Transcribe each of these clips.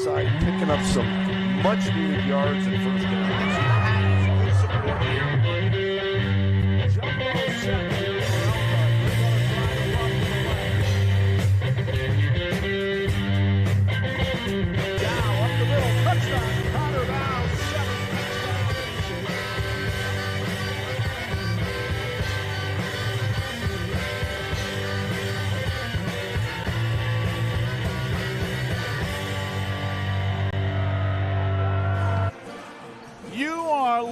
side, picking up some much-needed yards in first down.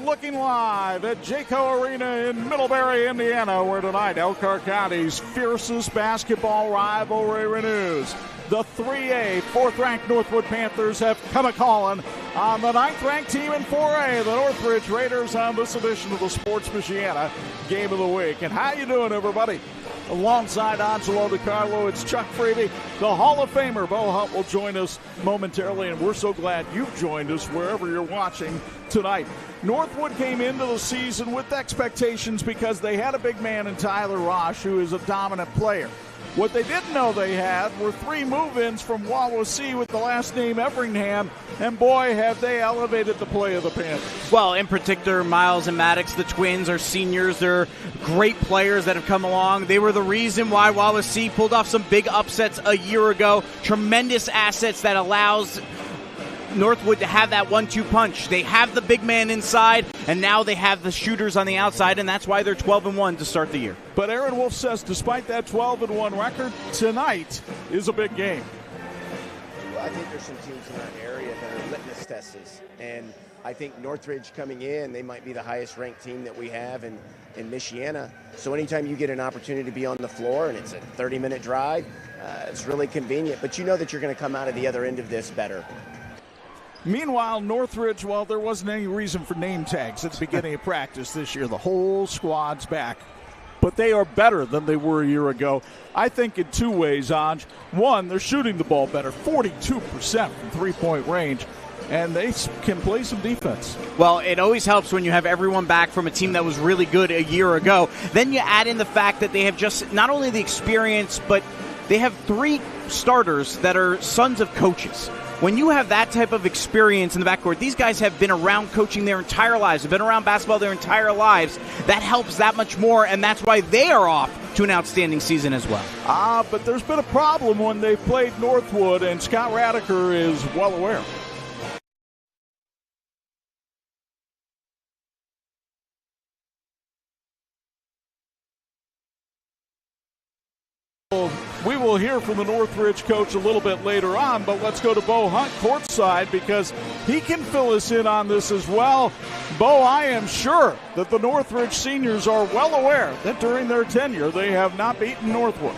Looking live at Jayco Arena in Middlebury, Indiana, where tonight Elkhart County's fiercest basketball rivalry renews. The 3A, 4th-ranked Northwood Panthers have come a-calling on the 9th-ranked team in 4A, the Northridge Raiders, on this edition of the Sports Michiana Game of the Week. And how you doing, everybody? Alongside Angelo Carlo, it's Chuck Freeby. The Hall of Famer, Bo Hundt, will join us momentarily, and we're so glad you've joined us wherever you're watching tonight. Northwood came into the season with expectations because they had a big man in Tyler Rosh, who is a dominant player. What they didn't know they had were 3 move-ins from Wawasee with the last name Everingham, and boy, have they elevated the play of the Panthers. Well, in particular, Miles and Maddox, the twins, are seniors. They're great players that have come along. They were the reason why Wawasee pulled off some big upsets a year ago. Tremendous assets that allows Northwood to have that 1-2 punch. They have the big man inside, and now they have the shooters on the outside, and that's why they're 12-1 to start the year. But Aaron Wolf says despite that 12-1 record, tonight is a big game. Well, I think there's some teams in that area that are litmus tests, and I think Northridge coming in, they might be the highest ranked team that we have in Michiana. So anytime you get an opportunity to be on the floor and it's a 30-minute drive, it's really convenient. But you know that you're going to come out of the other end of this better. Meanwhile, Northridge, well, there wasn't any reason for name tags at the beginning of practice this year. The whole squad's back. But they are better than they were a year ago. I think in 2 ways, Anj. One, they're shooting the ball better, 42% from three-point range, and they can play some defense. Well, it always helps when you have everyone back from a team that was really good a year ago. Then you add in the fact that they have just not only the experience, but they have 3 starters that are sons of coaches. When you have that type of experience in the backcourt, these guys have been around coaching their entire lives, have been around basketball their entire lives. That helps that much more, and that's why they are off to an outstanding season as well. But there's been a problem when they've played Northwood, and Scott Radiker is well aware. We will hear from the Northridge coach a little bit later on, but let's go to Bo Hundt courtside because he can fill us in on this as well. Bo, I am sure that the Northridge seniors are well aware that during their tenure they have not beaten Northwood.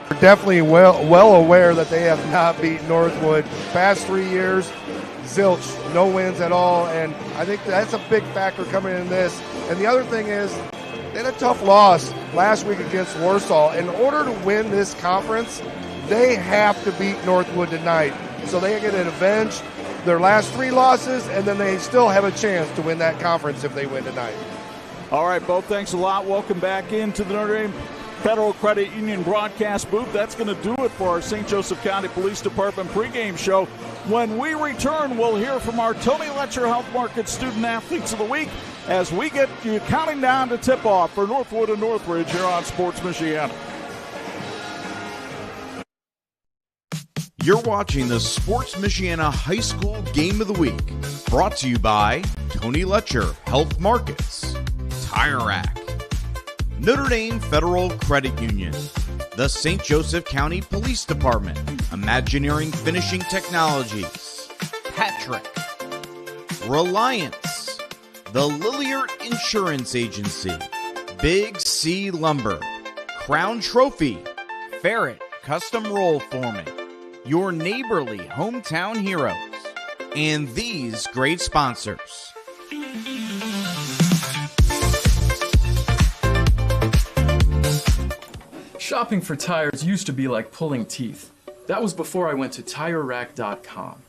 We're definitely well aware that they have not beaten Northwood. Past 3 years, zilch, no wins at all, and I think that's a big factor coming in this. And the other thing is, they had a tough loss last week against Warsaw. In order to win this conference, they have to beat Northwood tonight. So they get to avenge their last 3 losses, and then they still have a chance to win that conference if they win tonight. All right, Bo, thanks a lot. Welcome back into the Notre Dame Federal Credit Union broadcast booth. That's going to do it for our St. Joseph County Police Department pregame show. When we return, we'll hear from our Tony Letcher Health Market Student Athletes of the Week as we get you counting down to tip-off for Northwood and Northridge here on Sports Michiana. You're watching the Sports Michiana High School Game of the Week, brought to you by Tony Letcher Health Markets, Tire Rack, Notre Dame Federal Credit Union, the St. Joseph County Police Department, Imagineering Finishing Technologies, Patrick, Reliance, the Lilliard Insurance Agency, Big C Lumber, Crown Trophy, Ferret Custom Roll Forming, your neighborly hometown heroes, and these great sponsors. Shopping for tires used to be like pulling teeth. That was before I went to TireRack.com.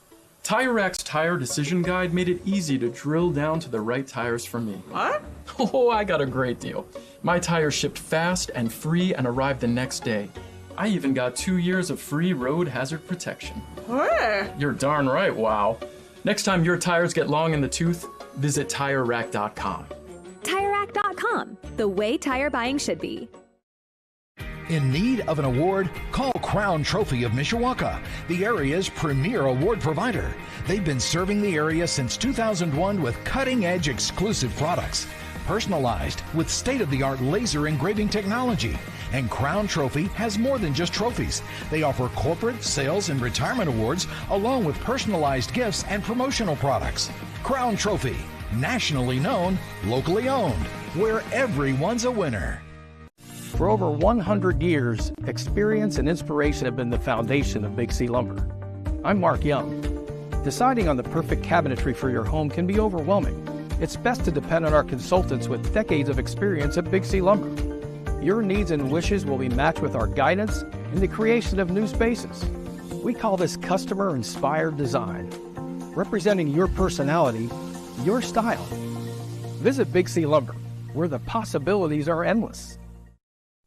TireRack's tire decision guide made it easy to drill down to the right tires for me. What? Oh, I got a great deal. My tires shipped fast and free and arrived the next day. I even got 2 years of free road hazard protection. Where? You're darn right, wow. Next time your tires get long in the tooth, visit TireRack.com. TireRack.com, the way tire buying should be. In need of an award? Call Crown Trophy of Mishawaka, the area's premier award provider. They've been serving the area since 2001 with cutting-edge exclusive products, personalized with state-of-the-art laser engraving technology. And Crown Trophy has more than just trophies. They offer corporate, sales, and retirement awards, along with personalized gifts and promotional products. Crown Trophy, nationally known, locally owned, where everyone's a winner. For over 100 years, experience and inspiration have been the foundation of Big C Lumber. I'm Mark Young. Deciding on the perfect cabinetry for your home can be overwhelming. It's best to depend on our consultants with decades of experience at Big C Lumber. Your needs and wishes will be matched with our guidance in the creation of new spaces. We call this customer-inspired design, representing your personality, your style. Visit Big C Lumber, where the possibilities are endless.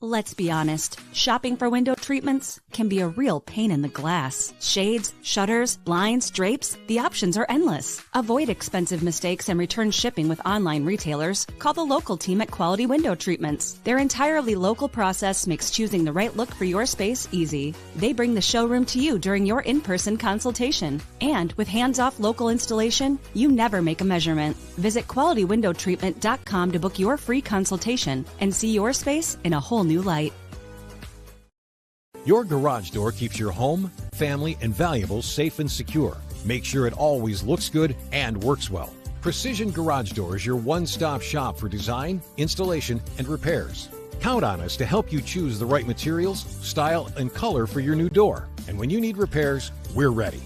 Let's be honest, shopping for window treatments can be a real pain in the glass. Shades, shutters, blinds, drapes, the options are endless. Avoid expensive mistakes and return shipping with online retailers. Call the local team at Quality Window Treatments. Their entirely local process makes choosing the right look for your space easy. They bring the showroom to you during your in-person consultation. And with hands-off local installation, you never make a measurement. Visit QualityWindowTreatment.com to book your free consultation and see your space in a whole new light. Your garage door keeps your home, family, and valuables safe and secure. Make sure it always looks good and works well. Precision Garage Door is your one-stop shop for design, installation, and repairs. Count on us to help you choose the right materials, style, and color for your new door. And when you need repairs, we're ready.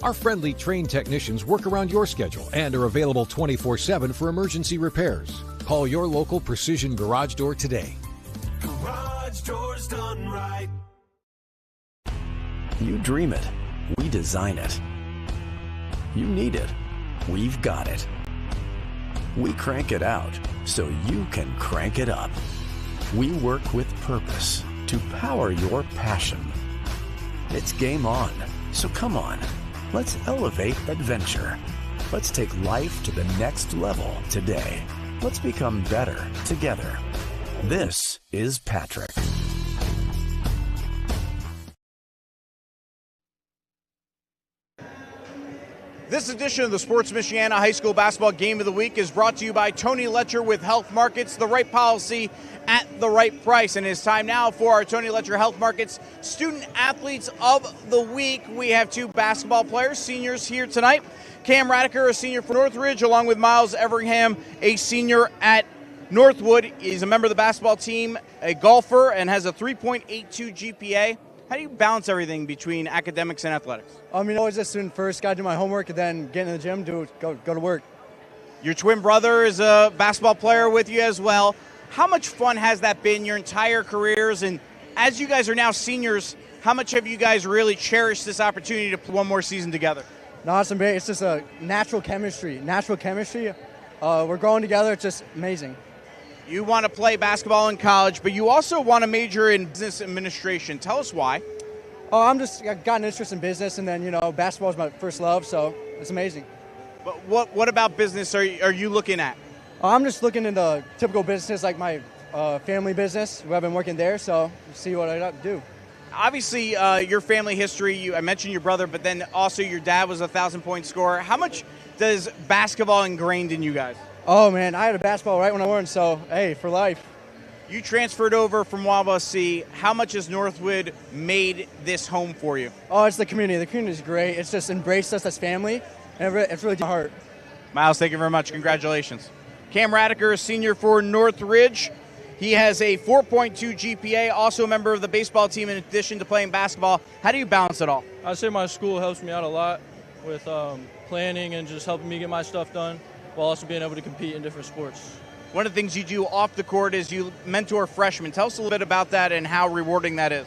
Our friendly trained technicians work around your schedule and are available 24/7 for emergency repairs. Call your local Precision Garage Door today. Garage doors done right. You dream it, we design it. You need it, we've got it. We crank it out so you can crank it up. We work with purpose to power your passion. It's game on, so come on, let's elevate adventure. Let's take life to the next level today. Let's become better together. This is Patrick. This edition of the Sports Michiana High School Basketball Game of the Week is brought to you by Tony Letcher with Health Markets, the right policy at the right price. And it's time now for our Tony Letcher Health Markets Student Athletes of the Week. We have two basketball players, seniors here tonight. Cam Radiker, a senior for Northridge, along with Miles Everingham, a senior at NorthWood. He's a member of the basketball team, a golfer, and has a 3.82 GPA. How do you balance everything between academics and athletics? Always a student first, got to do my homework, and then get in the gym, go to work. Your twin brother is a basketball player with you as well. How much fun has that been your entire careers? And as you guys are now seniors, how much have you guys really cherished this opportunity to play one more season together? No, it's just a natural chemistry. We're growing together. It's just amazing. You want to play basketball in college, but you also want to major in business administration. Tell us why. I got an interest in business, and then, basketball is my first love, so it's amazing. But what about business are you looking at? I'm just looking into typical business, like my family business. I've been working there, so see what I do. Obviously, your family history, I mentioned your brother, but then also your dad was a 1,000-point scorer. How much does basketball ingrained in you guys? Oh, man, I had a basketball right when I learned, so, hey, for life. You transferred over from Wabasee. How much has Northwood made this home for you? Oh, it's the community. The community is great. It's just embraced us as family, and it's really my heart. Miles, thank you very much. Congratulations. Cam Radiker, a senior for Northridge. He has a 4.2 GPA, also a member of the baseball team in addition to playing basketball. How do you balance it all? I'd say my school helps me out a lot with planning and just helping me get my stuff done, while also being able to compete in different sports. One of the things you do off the court is you mentor freshmen. Tell us a little bit about that and how rewarding that is.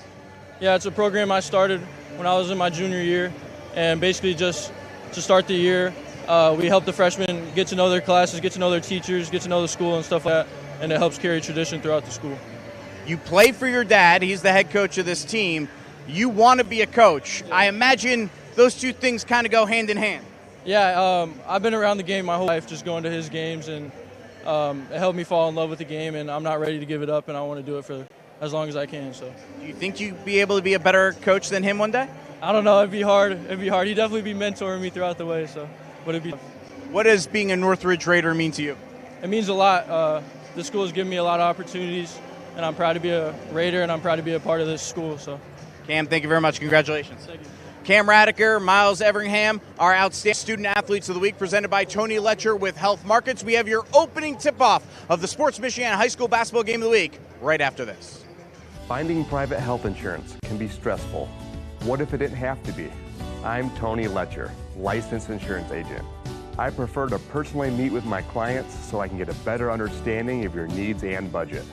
Yeah, it's a program I started when I was in my junior year, and basically just to start the year, we help the freshmen get to know their classes, get to know their teachers, get to know the school and stuff like that, and it helps carry tradition throughout the school. You play for your dad. He's the head coach of this team. You want to be a coach. I imagine those two things kind of go hand in hand. Yeah, I've been around the game my whole life, just going to his games, and it helped me fall in love with the game, and I'm not ready to give it up, and I want to do it for as long as I can. So, do you think you'd be able to be a better coach than him one day? I don't know. It'd be hard. He'd definitely be mentoring me throughout the way. So, but it'd be. What does being a Northridge Raider mean to you? It means a lot. This school has given me a lot of opportunities, and I'm proud to be a Raider, and I'm proud to be a part of this school. So, Cam, thank you very much. Congratulations. Thank you. Cam Radiker, Miles Everingham, our outstanding student athletes of the week, presented by Tony Letcher with Health Markets. We have your opening tip-off of the Sports Michiana High School Basketball Game of the Week right after this. Finding private health insurance can be stressful. What if it didn't have to be? I'm Tony Letcher, licensed insurance agent. I prefer to personally meet with my clients so I can get a better understanding of your needs and budget.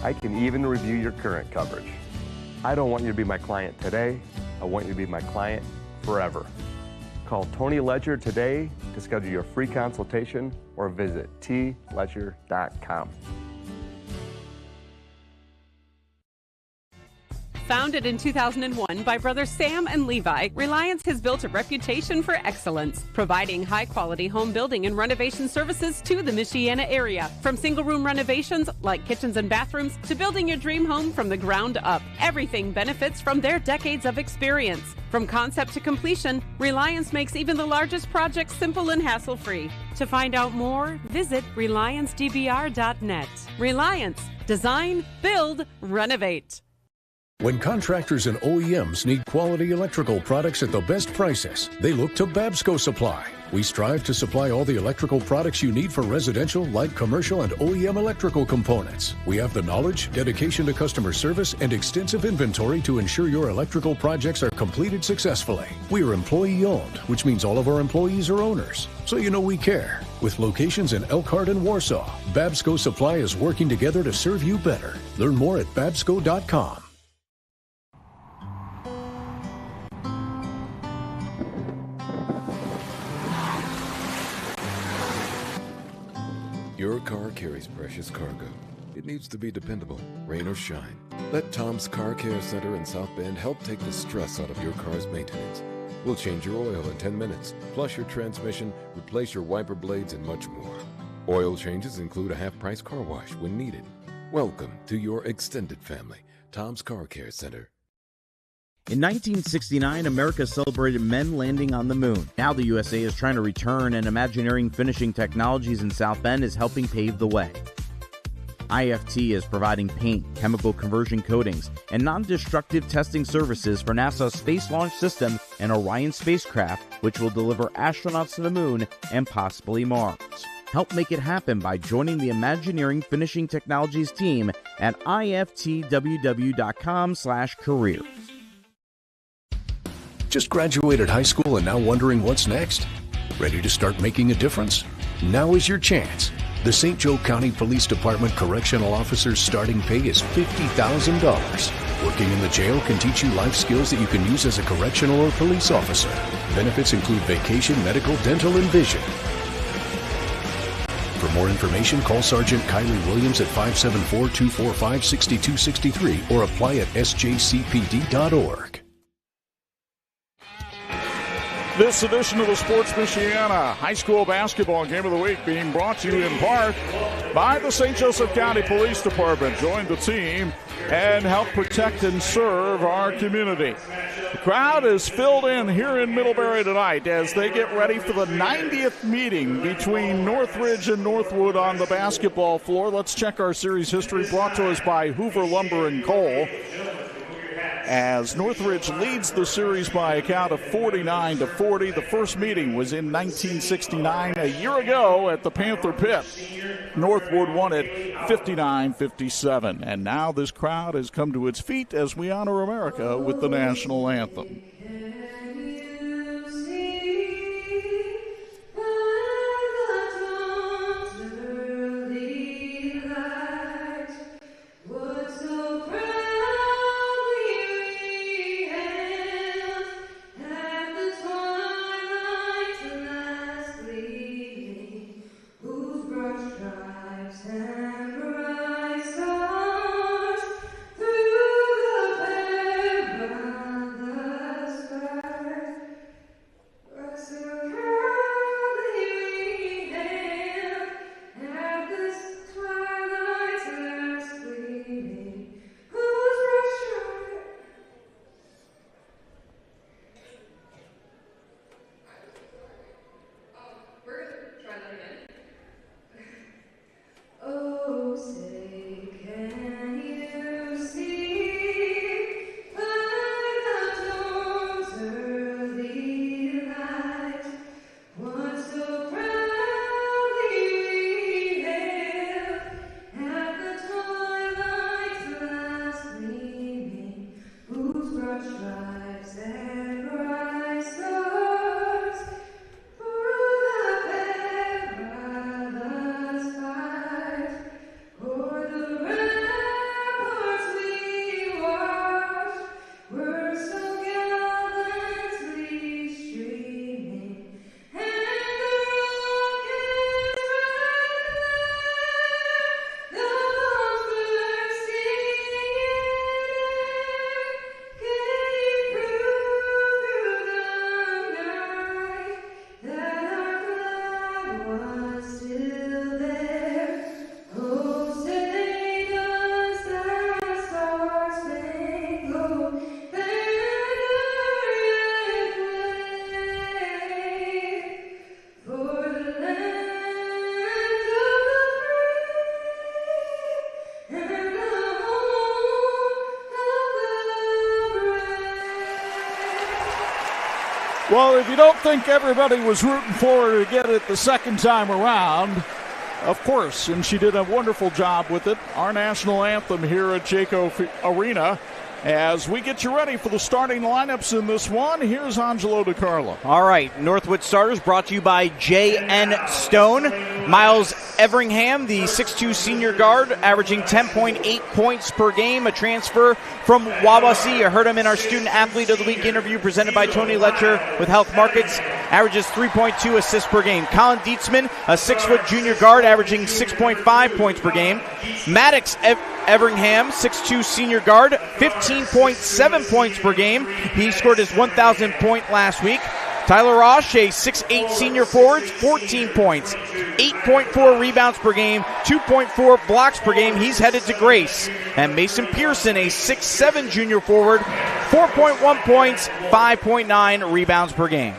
I can even review your current coverage. I don't want you to be my client today. I want you to be my client forever. Call Tony Letcher today to schedule your free consultation or visit tletcher.com. Founded in 2001 by brothers Sam and Levi, Reliance has built a reputation for excellence, providing high-quality home building and renovation services to the Michiana area. From single-room renovations like kitchens and bathrooms to building your dream home from the ground up, everything benefits from their decades of experience. From concept to completion, Reliance makes even the largest projects simple and hassle-free. To find out more, visit RelianceDBR.net. Reliance. Design, build, renovate. When contractors and OEMs need quality electrical products at the best prices, they look to Babsco Supply. We strive to supply all the electrical products you need for residential, light commercial, and OEM electrical components. We have the knowledge, dedication to customer service, and extensive inventory to ensure your electrical projects are completed successfully. We are employee-owned, which means all of our employees are owners. So you know we care. With locations in Elkhart and Warsaw, Babsco Supply is working together to serve you better. Learn more at babsco.com. Your car carries precious cargo. It needs to be dependable, rain or shine. Let Tom's Car Care Center in South Bend help take the stress out of your car's maintenance. We'll change your oil in 10 minutes, flush your transmission, replace your wiper blades, and much more. Oil changes include a half-price car wash when needed. Welcome to your extended family, Tom's Car Care Center. In 1969, America celebrated men landing on the moon. Now the USA is trying to return, and Imagineering Finishing Technologies in South Bend is helping pave the way. IFT is providing paint, chemical conversion coatings, and non-destructive testing services for NASA's Space Launch System and Orion spacecraft, which will deliver astronauts to the moon and possibly Mars. Help make it happen by joining the Imagineering Finishing Technologies team at iftww.com/careers. Just graduated high school and now wondering what's next? Ready to start making a difference? Now is your chance. The St. Joe County Police Department Correctional Officer's starting pay is $50,000. Working in the jail can teach you life skills that you can use as a correctional or police officer. Benefits include vacation, medical, dental, and vision. For more information, call Sergeant Kylie Williams at 574-245-6263 or apply at sjcpd.org. This edition of the Sports Michiana High School Basketball Game of the Week being brought to you in part by the St. Joseph County Police Department. Join the team and help protect and serve our community. The crowd is filled in here in Middlebury tonight as they get ready for the 90th meeting between Northridge and NorthWood on the basketball floor. Let's check our series history, brought to us by Hoover Lumber and Coal, as Northridge leads the series by a count of 49-40. The first meeting was in 1969, a year ago at the Panther Pit. Northwood won it 59-57. And now this crowd has come to its feet as we honor America with the national anthem. Well, if you don't think everybody was rooting for her to get it the second time around, of course, and she did a wonderful job with it, our national anthem here at Jayco Arena. As we get you ready for the starting lineups in this one, here's Angelo DiCarlo. All right, Northwood starters brought to you by J.N. Stone. Miles Everingham, the 6'2 senior guard, averaging 10.8 points per game, a transfer from Wawasee. You heard him in our Student Athlete of the Week interview presented by Tony Letcher with Health Markets, averages 3.2 assists per game. Colin Dietzman, a 6-foot junior guard, averaging 6.5 points per game. Maddox Everingham, 6'2 senior guard, 15.7 points per game. He scored his 1,000th point last week. Tyler Roche, a 6'8 senior forward, 14 points, 8.4 rebounds per game, 2.4 blocks per game. He's headed to Grace. And Mason Pearson, a 6'7 junior forward, 4.1 points, 5.9 rebounds per game.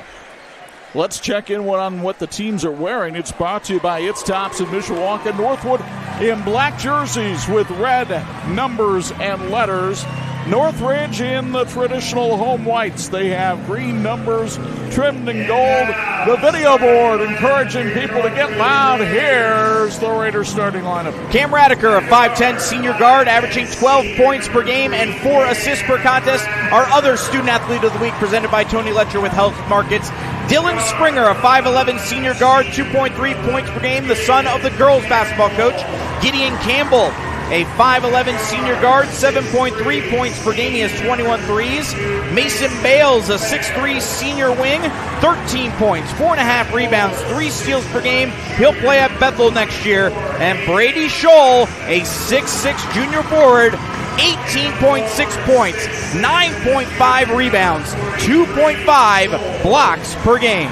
Let's check in on what the teams are wearing. It's brought to you by It's Tops in Mishawaka. Northwood in black jerseys with red numbers and letters. Northridge in the traditional home whites. They have green numbers trimmed in gold. The video board encouraging people to get loud. Here's the Raiders starting lineup. Cam Radiker, a 5'10 senior guard, averaging 12 points per game and 4 assists per contest. Our other Student Athlete of the Week presented by Tony Letcher with Health Markets. Dylan Springer, a 5'11 senior guard, 2.3 points per game, the son of the girls basketball coach. Gideon Campbell, a 5'11 senior guard, 7.3 points per game. He has 21 threes. Mason Bales, a 6'3 senior wing, 13 points, 4.5 rebounds, 3 steals per game. He'll play at Bethel next year. And Brady Scholl, a 6'6 junior forward, 18.6 points, 9.5 rebounds, 2.5 blocks per game.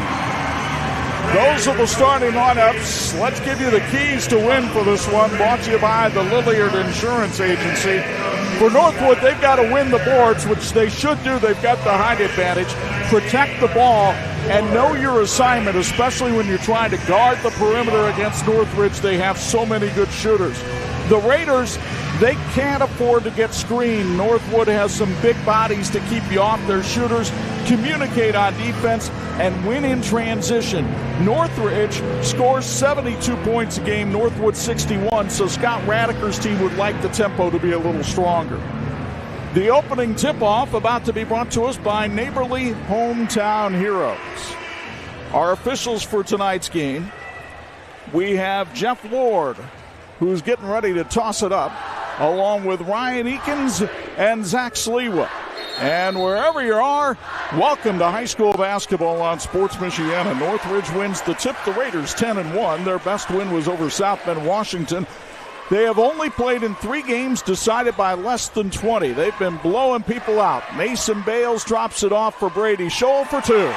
Those are the starting lineups. Let's give you the keys to win for this one. Brought to you by the Lilliard Insurance Agency. For Northwood, they've got to win the boards, which they should do. They've got the height advantage. Protect the ball and know your assignment, especially when you're trying to guard the perimeter against Northridge. They have so many good shooters. The Raiders, they can't afford to get screened. Northwood has some big bodies to keep you off their shooters, communicate on defense, and win in transition. Northridge scores 72 points a game, Northwood 61, so Scott Radiker's team would like the tempo to be a little stronger. The opening tip-off about to be brought to us by Neighborly Hometown Heroes. Our officials for tonight's game, we have Jeff Ward, who's getting ready to toss it up, along with Ryan Eakins and Zach Sliwa. And wherever you are, welcome to high school basketball on Sports Michiana. Northridge wins the tip. The Raiders 10-1. Their best win was over South Bend, Washington. They have only played in 3 games decided by less than 20. They've been blowing people out. Mason Bales drops it off for Brady Scholl for 2.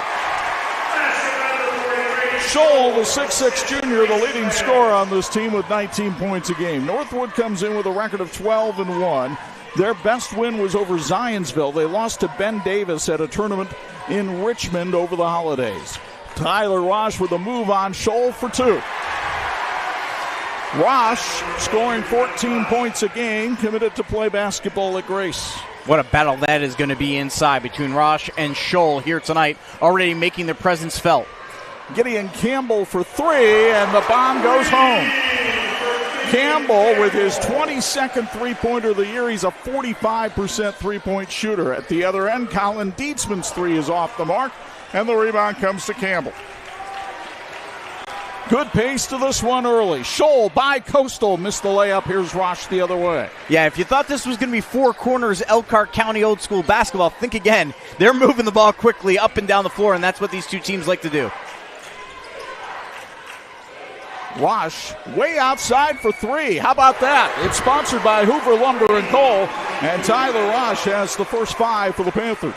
Scholl, the 6'6 junior, the leading scorer on this team with 19 points a game. Northwood comes in with a record of 12-1. Their best win was over Zionsville. They lost to Ben Davis at a tournament in Richmond over the holidays. Tyler Roche with a move on Scholl for 2. Roche scoring 14 points a game, committed to play basketball at Grace. What a battle that is going to be inside between Roche and Scholl here tonight, already making their presence felt. Gideon Campbell for 3, and the bomb goes home. Campbell with his 22nd three-pointer of the year. He's a 45% three-point shooter. At the other end, Colin Dietzman's three is off the mark, and the rebound comes to Campbell. Good pace to this one early. Scholl by Coastal. Missed the layup. Here's Rosh the other way. Yeah, if you thought this was going to be four corners Elkhart County old school basketball, think again. They're moving the ball quickly up and down the floor, and that's what these two teams like to do. Rosh way outside for three. How about that? It's sponsored by Hoover Lumber and Coal, and Tyler Rosh has the first five for the Panthers.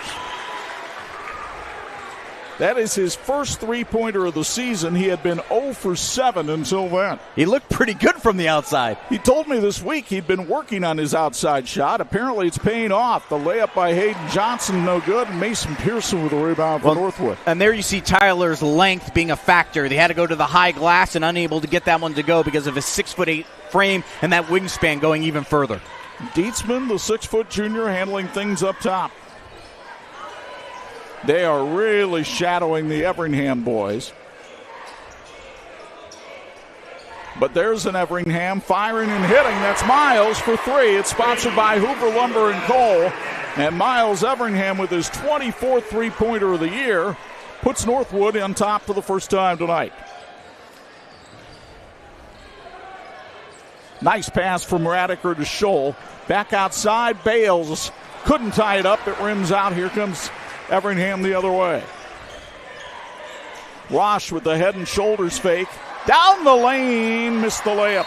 That is his first three-pointer of the season. He had been 0 for 7 until then. He looked pretty good from the outside. He told me this week he'd been working on his outside shot. Apparently it's paying off. The layup by Hayden Johnson, no good. And Mason Pearson with a rebound for Northwood. And there you see Tyler's length being a factor. They had to go to the high glass and unable to get that one to go because of his 6'8" frame and that wingspan going even further. Dietzman, the 6-foot junior, handling things up top. They are really shadowing the Everingham boys. But there's an Everingham firing and hitting. That's Miles for three. It's sponsored by Hoover Lumber and Coal. And Miles Everingham with his 24th three-pointer of the year puts Northwood on top for the first time tonight. Nice pass from Radiker to Scholl. Back outside, Bales couldn't tie it up. It rims out. Here comes Everingham the other way. Rosh with the head and shoulders fake. Down the lane, missed the layup.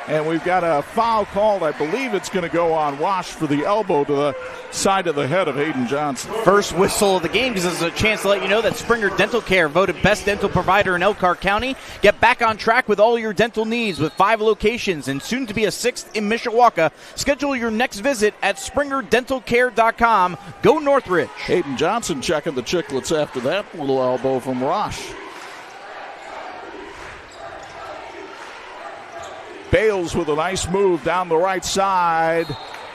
And we've got a foul called. I believe it's going to go on Rosh for the elbow to the side of the head of Hayden Johnson. First whistle of the game because this is a chance to let you know that Springer Dental Care voted best dental provider in Elkhart County. Get back on track with all your dental needs with 5 locations and soon to be a 6th in Mishawaka. Schedule your next visit at SpringerDentalCare.com. Go Northridge. Hayden Johnson checking the chicklets after that little elbow from Rosh. Bales with a nice move down the right side.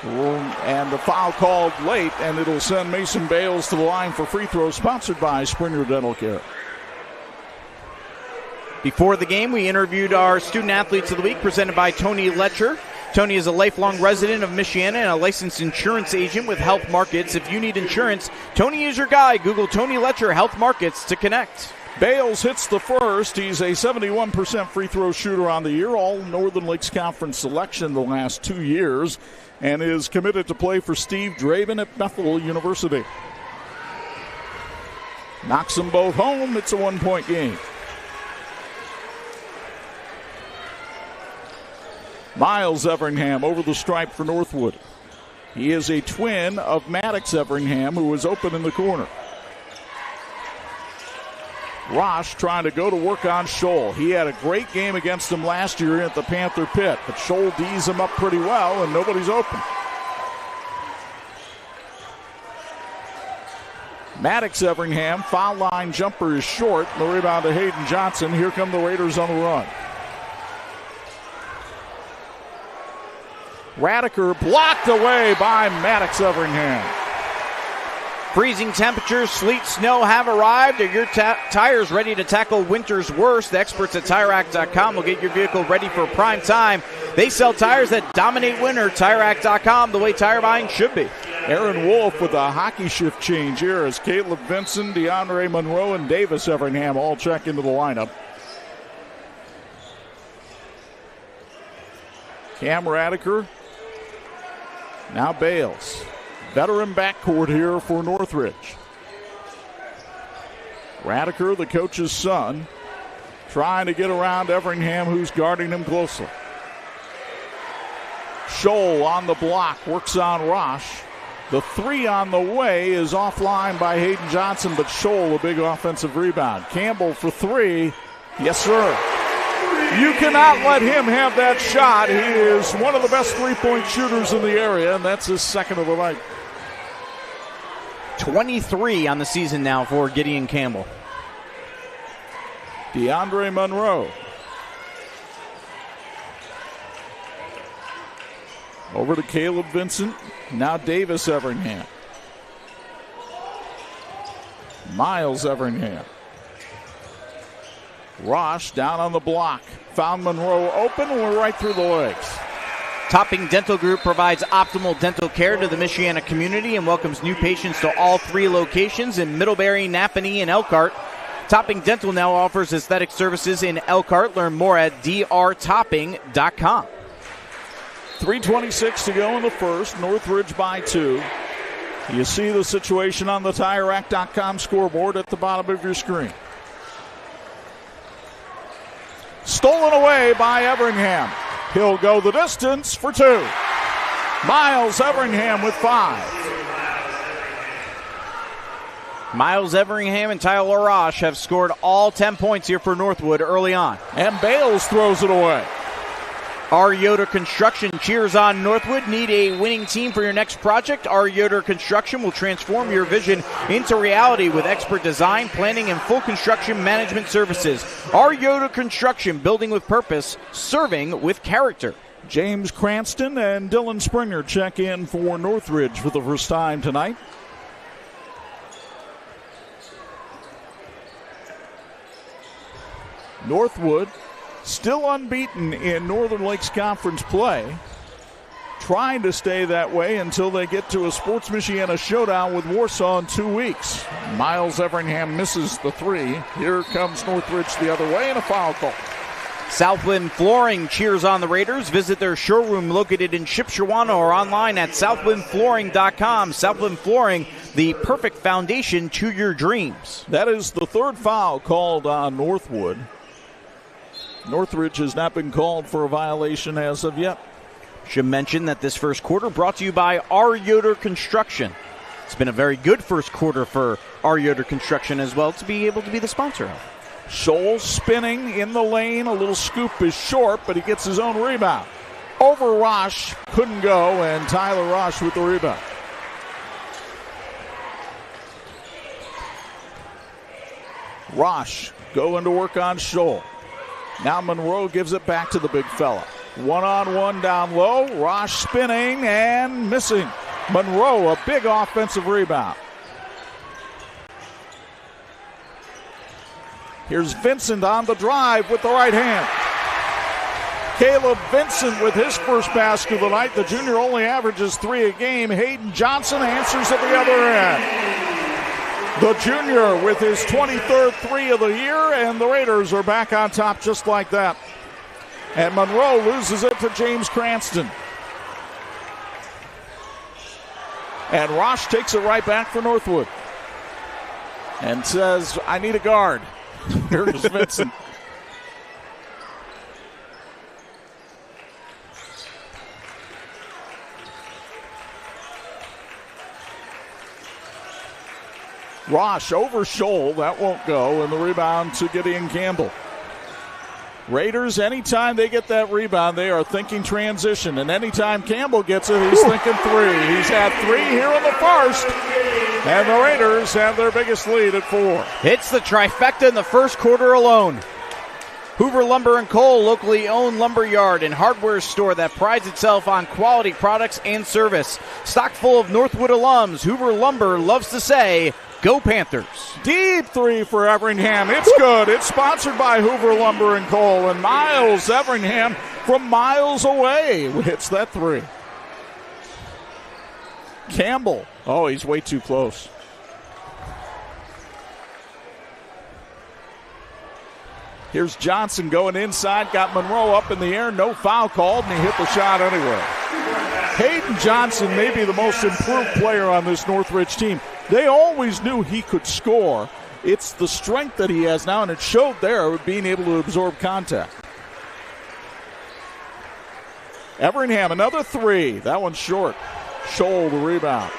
And the foul called late, and it'll send Mason Bales to the line for free throws, sponsored by Springer Dental Care. Before the game, we interviewed our student athletes of the week, presented by Tony Letcher. Tony is a lifelong resident of Michiana and a licensed insurance agent with Health Markets. If you need insurance, Tony is your guy. Google Tony Letcher Health Markets to connect. Bales hits the first. He's a 71% free throw shooter on the year, all Northern Lakes Conference selection the last 2 years, and is committed to play for Steve Draven at Bethel University. Knocks them both home. It's a 1-point game. Miles Everingham over the stripe for Northwood. He is a twin of Maddox Everingham, who was open in the corner. Rosh trying to go to work on Scholl. He had a great game against him last year at the Panther Pit, but Scholl D's him up pretty well, and nobody's open. Maddox Everingham, foul line jumper is short. The rebound to Hayden Johnson. Here come the Raiders on the run. Radiker blocked away by Maddox Everingham. Freezing temperatures, sleet, snow have arrived. Are your tires ready to tackle winter's worst? The experts at TireRack.com will get your vehicle ready for prime time. They sell tires that dominate winter. TireRack.com, the way tire buying should be. Aaron Wolf with a hockey shift change here as Caleb Vinson, DeAndre Monroe, and Davis Everingham all check into the lineup. Cam Radiker. Now Bales. Veteran backcourt here for Northridge. Radiker, the coach's son, trying to get around Everingham, who's guarding him closely. Scholl on the block, works on Rosh. The three on the way is offline by Hayden Johnson, but Scholl a big offensive rebound. Campbell for three. Yes, sir. You cannot let him have that shot. He is one of the best three-point shooters in the area, and that's his second of the night. 23 on the season now for Gideon Campbell. DeAndre Monroe. Over to Caleb Vincent. Now Davis Everingham. Miles Everingham. Rosh down on the block. Found Monroe open, and we're right through the legs. Topping Dental Group provides optimal dental care to the Michiana community and welcomes new patients to all 3 locations in Middlebury, Napanee, and Elkhart. Topping Dental now offers aesthetic services in Elkhart. Learn more at drtopping.com. 3:26 to go in the first. Northridge by 2. You see the situation on the TireRack.com scoreboard at the bottom of your screen. Stolen away by Everingham. He'll go the distance for 2. Miles Everingham with 5. Miles Everingham and Tyler Rosh have scored all 10 points here for Northwood early on. And Bales throws it away. R. Yoder Construction cheers on Northwood. Need a winning team for your next project? R. Yoder Construction will transform your vision into reality with expert design, planning, and full construction management services. R. Yoder Construction, building with purpose, serving with character. James Cranston and Dylan Springer check in for Northridge for the first time tonight. Northwood still unbeaten in Northern Lakes Conference play. Trying to stay that way until they get to a Sports Michiana showdown with Warsaw in 2 weeks. Miles Everingham misses the 3. Here comes Northridge the other way and a foul call. Southwind Flooring cheers on the Raiders. Visit their showroom located in Shipshewana or online at southwindflooring.com. Southwind Flooring, the perfect foundation to your dreams. That is the 3rd foul called on Northwood. Northridge has not been called for a violation as of yet. Should mention that this first quarter brought to you by R. Yoder Construction. It's been a very good first quarter for R. Yoder Construction as well to be able to be the sponsor of. Scholl spinning in the lane. A little scoop is short, but he gets his own rebound. Over Rosh, couldn't go, and Tyler Rosh with the rebound. Rosh going to work on Scholl. Now Monroe gives it back to the big fella. 1-on-1 down low. Rosh spinning and missing. Monroe, a big offensive rebound. Here's Vincent on the drive with the right hand. Caleb Vincent with his first basket of the night. The junior only averages 3 a game. Hayden Johnson answers at the other end. The junior with his 23rd 3 of the year, and the Raiders are back on top just like that. And Monroe loses it to James Cranston. And Rosh takes it right back for Northwood and says, I need a guard. Here's Vincent. Rosh over Scholl, that won't go, and the rebound to Gideon Campbell. Raiders, anytime they get that rebound, they are thinking transition, and anytime Campbell gets it, he's thinking 3. He's had 3 here in the first, and the Raiders have their biggest lead at 4. It's the trifecta in the first quarter alone. Hoover Lumber and Coal, locally owned lumber yard and hardware store that prides itself on quality products and service. Stock full of Northwood alums, Hoover Lumber loves to say, go Panthers. Deep 3 for Everingham. It's good. It's sponsored by Hoover Lumber and Coal. And Miles Everingham from miles away hits that 3. Campbell. Oh, he's way too close. Here's Johnson going inside. Got Monroe up in the air. No foul called, and he hit the shot anyway. Hayden Johnson may be the most improved player on this Northridge team. They always knew he could score. It's the strength that he has now, and it showed there with being able to absorb contact. Everingham, another 3. That one's short. Scholl, the rebound.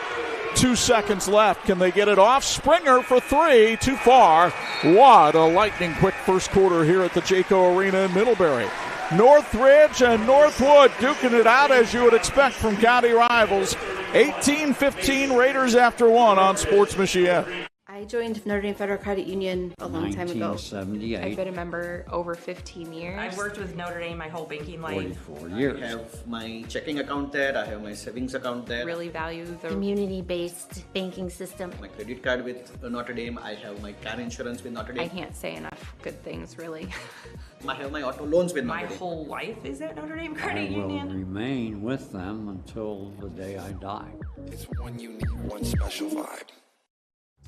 2 seconds left. Can they get it off? Springer for 3. Too far. What a lightning-quick first quarter here at the Jayco Arena in Middlebury. Northridge and Northwood duking it out as you would expect from county rivals. 18-15 Raiders after 1 on Sports Michiana. I joined Notre Dame Federal Credit Union a long time ago. 1978. I've been a member over 15 years. I've worked with Notre Dame my whole banking life. 44 years. I have my checking account there. I have my savings account there. Really value the community-based banking system. My credit card with Notre Dame. I have my car insurance with Notre Dame. I can't say enough good things, really. I have my auto loans with Notre Dame. My whole life is at Notre Dame I Credit will Union. remain with them until the day I die. It's one unique, one special vibe.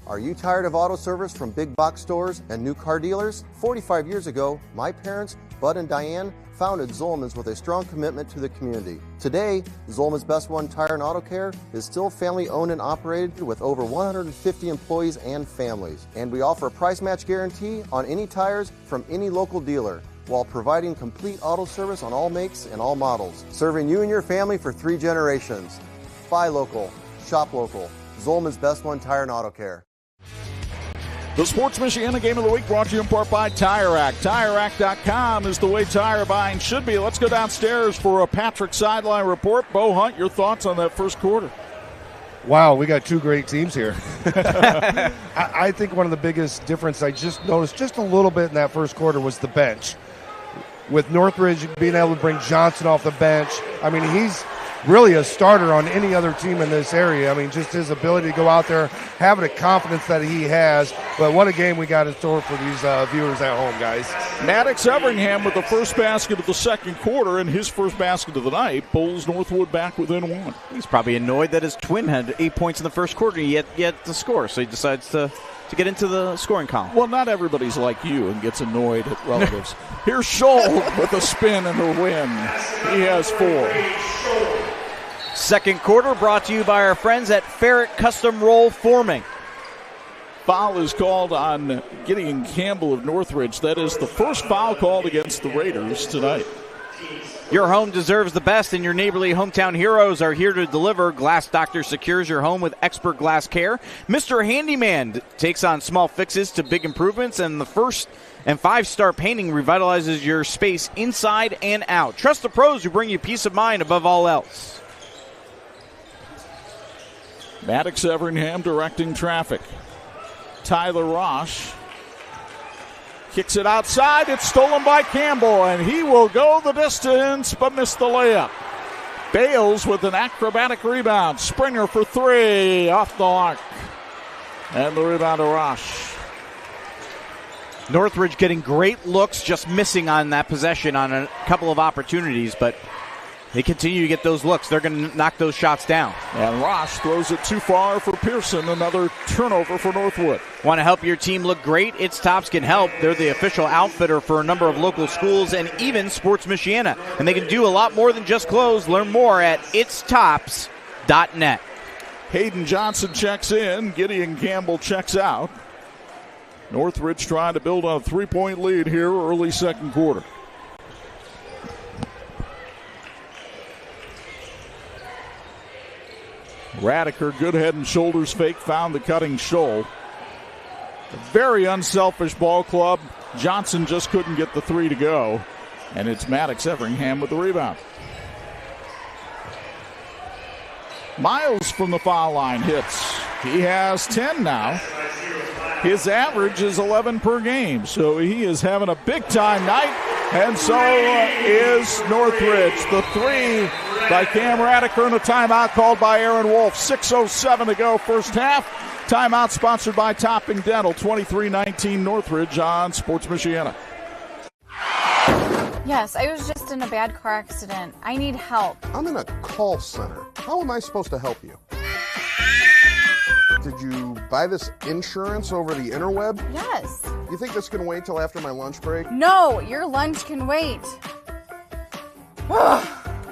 Are you tired of auto service from big box stores and new car dealers? 45 years ago, my parents, Bud and Diane, founded Zolman's with a strong commitment to the community. Today, Zolman's Best One Tire and Auto Care is still family owned and operated with over 150 employees and families. And we offer a price match guarantee on any tires from any local dealer, while providing complete auto service on all makes and all models. Serving you and your family for 3 generations. Buy local, shop local. Zolman's Best One Tire and Auto Care. The Sports Michiana Game of the Week brought to you in part by Tire Rack. TireRack.com is the way tire buying should be. Let's go downstairs for a Patrick Sideline report. Bo Hundt, your thoughts on that first quarter? Wow, we got 2 great teams here. I think one of the biggest difference I just noticed just a little bit in that first quarter was the bench. With Northridge being able to bring Johnson off the bench, I mean, he's really a starter on any other team in this area. I mean, just his ability to go out there, having the confidence that he has. But what a game we got in store for these viewers at home, guys. Maddox Everingham with the first basket of the second quarter, and his first basket of the night pulls Northwood back within 1. He's probably annoyed that his twin had 8 points in the first quarter yet to score, so he decides to get into the scoring column. Well, not everybody's like you and gets annoyed at relatives. Here's Scholl with a spin and a win. He has 4. Second quarter brought to you by our friends at Ferret Custom Roll Forming. Foul is called on Gideon Campbell of Northridge. That is the first foul called against the Raiders tonight. Your home deserves the best, and your neighborly hometown heroes are here to deliver. Glass Doctor secures your home with expert glass care. Mr. Handyman takes on small fixes to big improvements, and the first and 5-star painting revitalizes your space inside and out. Trust the pros who bring you peace of mind above all else. Maddox Everingham directing traffic. Tyler Rosh kicks it outside. It's stolen by Campbell, and he will go the distance but miss the layup. Bales with an acrobatic rebound. Springer for 3 off the mark. And the rebound to Rosh. Northridge getting great looks, just missing on that possession on a couple of opportunities, but they continue to get those looks. They're going to knock those shots down. And Rosh throws it too far for Pearson. Another turnover for Northwood. Want to help your team look great? It's Tops can help. They're the official outfitter for a number of local schools and even Sports Michiana. And they can do a lot more than just clothes. Learn more at itstops.net. Hayden Johnson checks in. Gideon Campbell checks out. Northridge trying to build on a 3-point lead here early second quarter. Radiker, good head and shoulders fake, found the cutting Scholl. A very unselfish ball club. Johnson just couldn't get the 3 to go. And it's Maddox Everingham with the rebound. Miles from the foul line hits. He has 10 now. His average is 11 per game, so he is having a big-time night, and so is Northridge. The 3 by Cam Radiker and a timeout called by Aaron Wolf. 6:07 to go first half. Timeout sponsored by Topping Dental. 23-19 Northridge on Sports Michiana. Yes, I was just in a bad car accident. I need help. I'm in a call center. How am I supposed to help you? Did you buy this insurance over the interweb? Yes. You think this can wait till after my lunch break? No, your lunch can wait.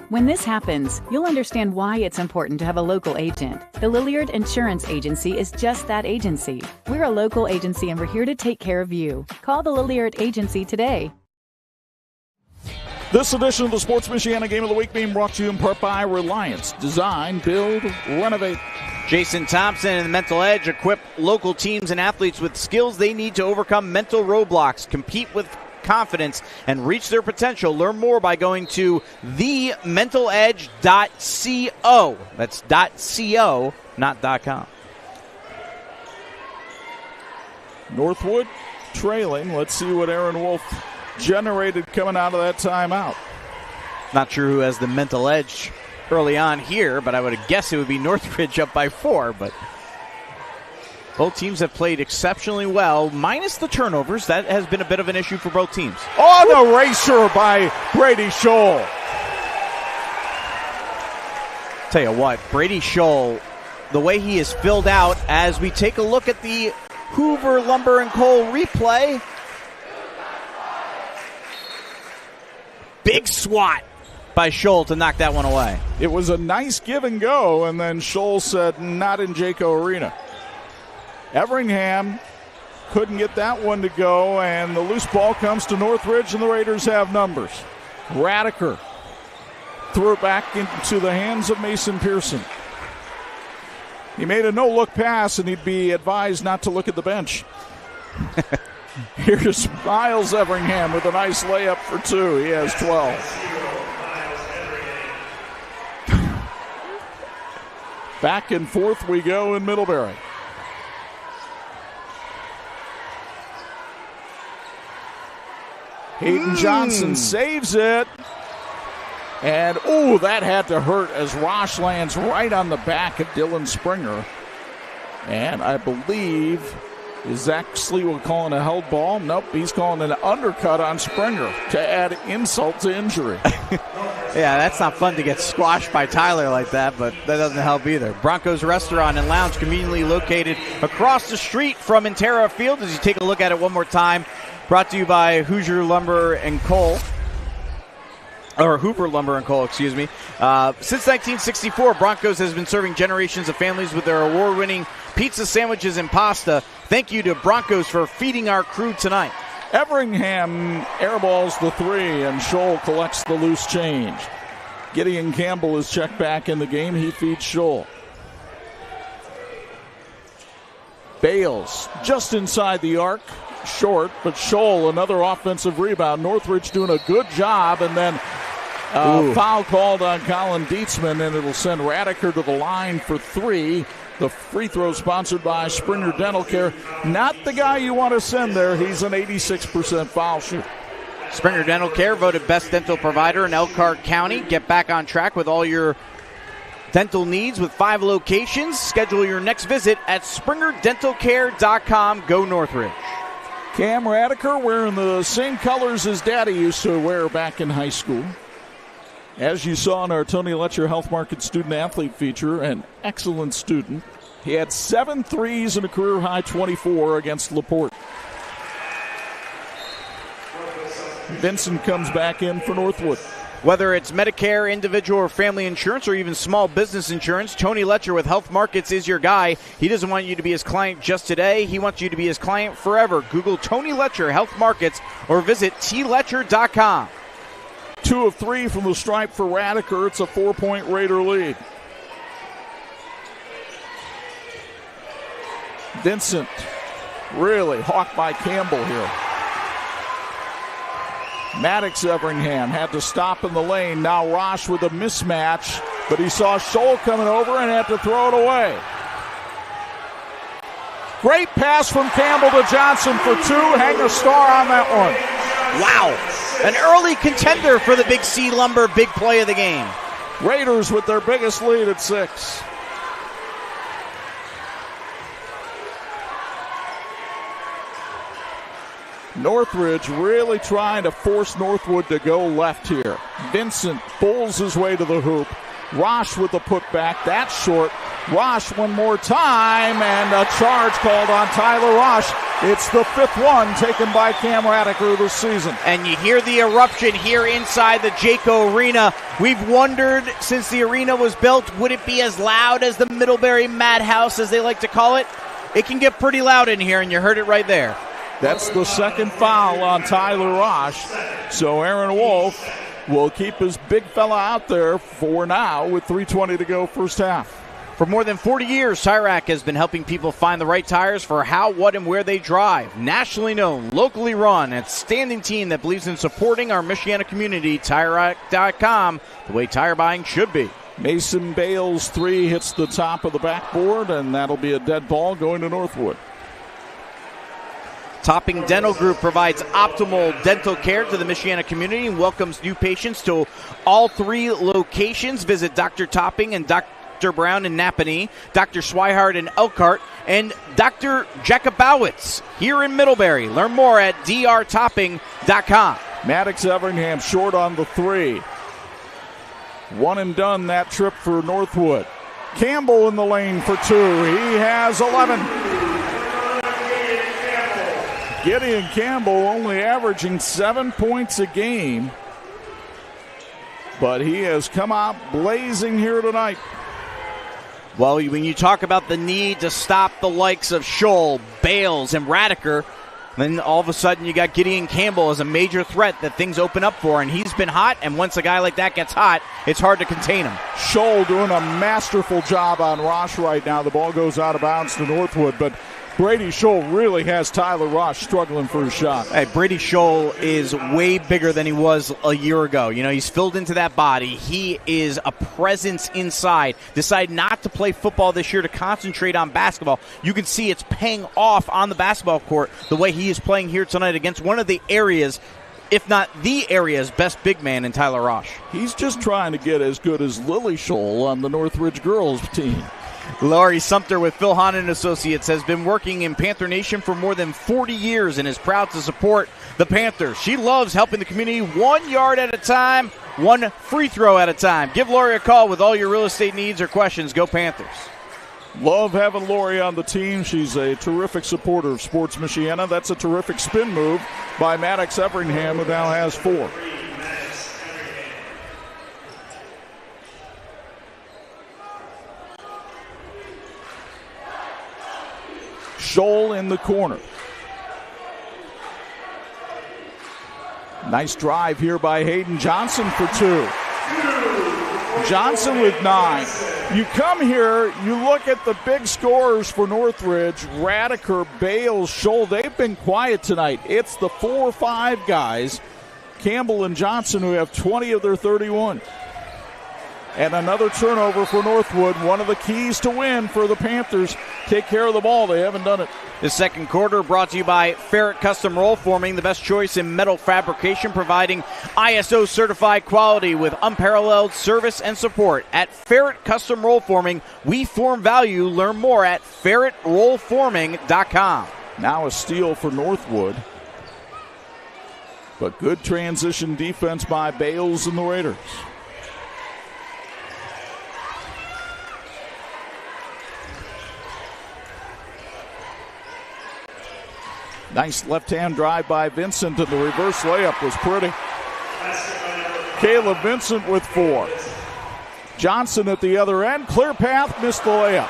When this happens, you'll understand why it's important to have a local agent. The Lilliard Insurance Agency is just that agency. We're a local agency and we're here to take care of you. Call the Lilliard Agency today. This edition of the Sports Michiana Game of the Week being brought to you in part by Reliance. Design, build, renovate. Jason Thompson and Mental Edge equip local teams and athletes with skills they need to overcome mental roadblocks, compete with confidence, and reach their potential. Learn more by going to thementaledge.co. That's .co, not .com. Northwood trailing. Let's see what Aaron Wolf generated coming out of that timeout. Not sure who has the mental edge early on here, but I would have guessed it would be Northridge up by 4. But both teams have played exceptionally well, minus the turnovers. That has been a bit of an issue for both teams. Oh, the racer by Brady Scholl. Tell you what, Brady Scholl, the way he is filled out as we take a look at the Hoover Lumber and Coal replay. Big swat by Scholl to knock that one away. It was a nice give and go, and then Scholl said, not in Jayco Arena. Everingham couldn't get that one to go, and the loose ball comes to Northridge, and the Raiders have numbers. Radiker threw it back into the hands of Mason Pearson. He made a no-look pass, and he'd be advised not to look at the bench. Here's Miles Everingham with a nice layup for 2. He has 12. Back and forth we go in Middlebury. Hayden Johnson saves it. And, that had to hurt as Rosh lands right on the back of Dylan Springer. And I believe, is Zach Slewa calling a held ball? Nope, he's calling an undercut on Springer to add insult to injury. Yeah, that's not fun to get squashed by Tyler like that, but that doesn't help either. Broncos Restaurant and Lounge, conveniently located across the street from Intera Field. As you take a look at it one more time, brought to you by Hoosier Lumber and Coal. Or Hoover Lumber and Coal, excuse me. Since 1964, Broncos has been serving generations of families with their award-winning pizza, sandwiches, and pasta. Thank you to Broncos for feeding our crew tonight. Everingham airballs the 3, and Scholl collects the loose change. Gideon Campbell is checked back in the game. He feeds Scholl. Bales just inside the arc. Short, but Scholl, another offensive rebound. Northridge doing a good job, and then foul called on Colin Dietzman, and it'll send Radiker to the line for 3. The free throw sponsored by Springer Dental Care. Not the guy you want to send there. He's an 86% foul shooter. Springer Dental Care, voted best dental provider in Elkhart County. Get back on track with all your dental needs with 5 locations. Schedule your next visit at SpringerDentalCare.com. Go Northridge. Cam Radiker wearing the same colors as Daddy used to wear back in high school. As you saw in our Tony Letcher Health Market Student Athlete feature, an excellent student. He had 7 threes and a career-high 24 against LaPorte. Vincent comes back in for Northwood. Whether it's Medicare, individual or family insurance, or even small business insurance, Tony Letcher with Health Markets is your guy. He doesn't want you to be his client just today. He wants you to be his client forever. Google Tony Letcher Health Markets or visit tletcher.com. 2 of 3 from the stripe for Radiker. It's a 4-point Raider lead. Vincent really hawked by Campbell here. Maddox Everingham had to stop in the lane. Now Rosh with a mismatch, but he saw Scholl coming over and had to throw it away. Great pass from Campbell to Johnson for 2. Hang a star on that one. Wow. An early contender for the Big C Lumber big play of the game. Raiders with their biggest lead at 6. Northridge really trying to force Northwood to go left here. Vincent pulls his way to the hoop. Rosh with the putback. That's short. Rosh one more time, and a charge called on Tyler Rosh. It's the 5th one taken by Cam Radiker this season. And you hear the eruption here inside the Jayco Arena. We've wondered since the arena was built, would it be as loud as the Middlebury Madhouse, as they like to call it? It can get pretty loud in here, and you heard it right there. That's the 2nd foul on Tyler Rosh. So Aaron Wolf will keep his big fella out there for now with 3:20 to go first half. For more than 40 years, Tire Rack has been helping people find the right tires for how, what, and where they drive. Nationally known, locally run, and standing team that believes in supporting our Michiana community. TireRack.com, the way tire buying should be. Mason Bales' 3 hits the top of the backboard, and that'll be a dead ball going to Northwood. Topping Dental Group provides optimal dental care to the Michiana community and welcomes new patients to all 3 locations. Visit Dr. Topping and Dr. Brown in Napanee, Dr. Swihart in Elkhart, and Dr. Jakubowicz here in Middlebury. Learn more at drtopping.com. Maddox Everingham short on the 3. One and done that trip for Northwood. Campbell in the lane for 2. He has 11. Gideon Campbell only averaging 7 points a game, but he has come out blazing here tonight. Well, when you talk about the need to stop the likes of Scholl, Bales, and Radiker, then all of a sudden you got Gideon Campbell as a major threat that things open up for, and he's been hot, and once a guy like that gets hot, it's hard to contain him. Scholl doing a masterful job on Roche right now. The ball goes out of bounds to Northwood, but Brady Scholl really has Tyler Roche struggling for his shot. Hey, Brady Scholl is way bigger than he was a year ago. You know, he's filled into that body. He is a presence inside. Decided not to play football this year to concentrate on basketball. You can see it's paying off on the basketball court the way he is playing here tonight against one of the areas, if not the area's best big man in Tyler Roche. He's just trying to get as good as Lily Scholl on the Northridge girls team. Laurie Sumter with Phil Hahn and Associates has been working in Panther Nation for more than 40 years and is proud to support the Panthers. She loves helping the community 1 yard at a time, 1 free throw at a time. Give Laurie a call with all your real estate needs or questions. Go Panthers. Love having Laurie on the team. She's a terrific supporter of Sports Michiana. That's a terrific spin move by Maddox Everingham, who now has 4. Scholl in the corner. Nice drive here by Hayden Johnson for 2. Johnson with 9. You come here, you look at the big scorers for Northridge, Radiker, Bales, Scholl. They've been quiet tonight. It's the 4 or 5 guys, Campbell and Johnson, who have 20 of their 31. And another turnover for Northwood. One of the keys to win for the Panthers. Take care of the ball. They haven't done it. The second quarter brought to you by Ferret Custom Roll Forming, the best choice in metal fabrication, providing ISO certified quality with unparalleled service and support. At Ferret Custom Roll Forming, we form value. Learn more at ferretrollforming.com. Now a steal for Northwood. But good transition defense by Bales and the Raiders. Nice left-hand drive by Vincent, and the reverse layup was pretty. Caleb Vincent with 4. Johnson at the other end. Clear path, missed the layup.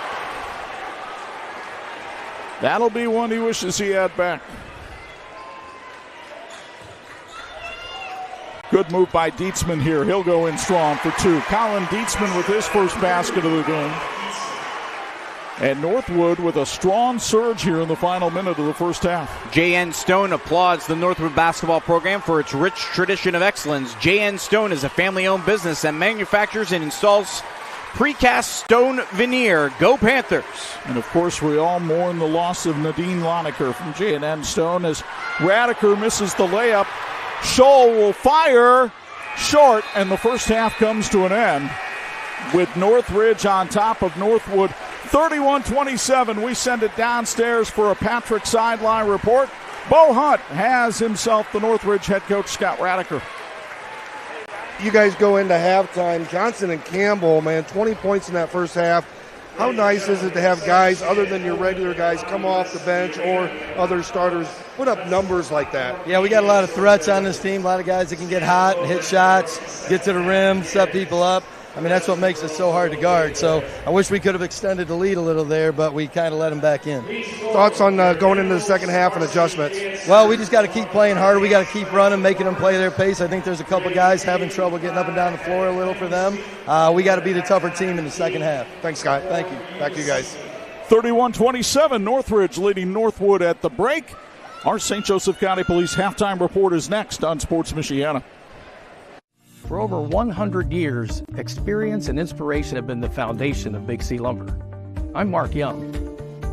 That'll be one he wishes he had back. Good move by Dietzman here. He'll go in strong for 2. Colin Dietzman with his first basket of the game. And Northwood with a strong surge here in the final minute of the first half. J.N. Stone applauds the Northwood basketball program for its rich tradition of excellence. J.N. Stone is a family-owned business that manufactures and installs precast stone veneer. Go Panthers. And, of course, we all mourn the loss of Nadine Loneker from J&N Stone as Radiker misses the layup. Scholl will fire short, and the first half comes to an end with Northridge on top of Northwood. 31-27, we send it downstairs for a Patrick sideline report. Bo Hundt has himself the Northridge head coach, Scott Radiker. You guys go into halftime. Johnson and Campbell, man, 20 points in that first half. How nice is it to have guys other than your regular guys come off the bench or other starters put up numbers like that? Yeah, we got a lot of threats on this team, a lot of guys that can get hot and hit shots, get to the rim, set people up. I mean, that's what makes it so hard to guard. So I wish we could have extended the lead a little there, but we kind of let them back in. Thoughts on going into the second half and adjustments? Well, we just got to keep playing harder. We got to keep running, making them play their pace. I think there's a couple guys having trouble getting up and down the floor a little for them. We got to be the tougher team in the second half. Thanks, Scott. Thank you. Back to you guys. 31-27, Northridge leading Northwood at the break. Our St. Joseph County Police halftime report is next on Sports Michiana. For over 100 years, experience and inspiration have been the foundation of Big C Lumber. I'm Mark Young.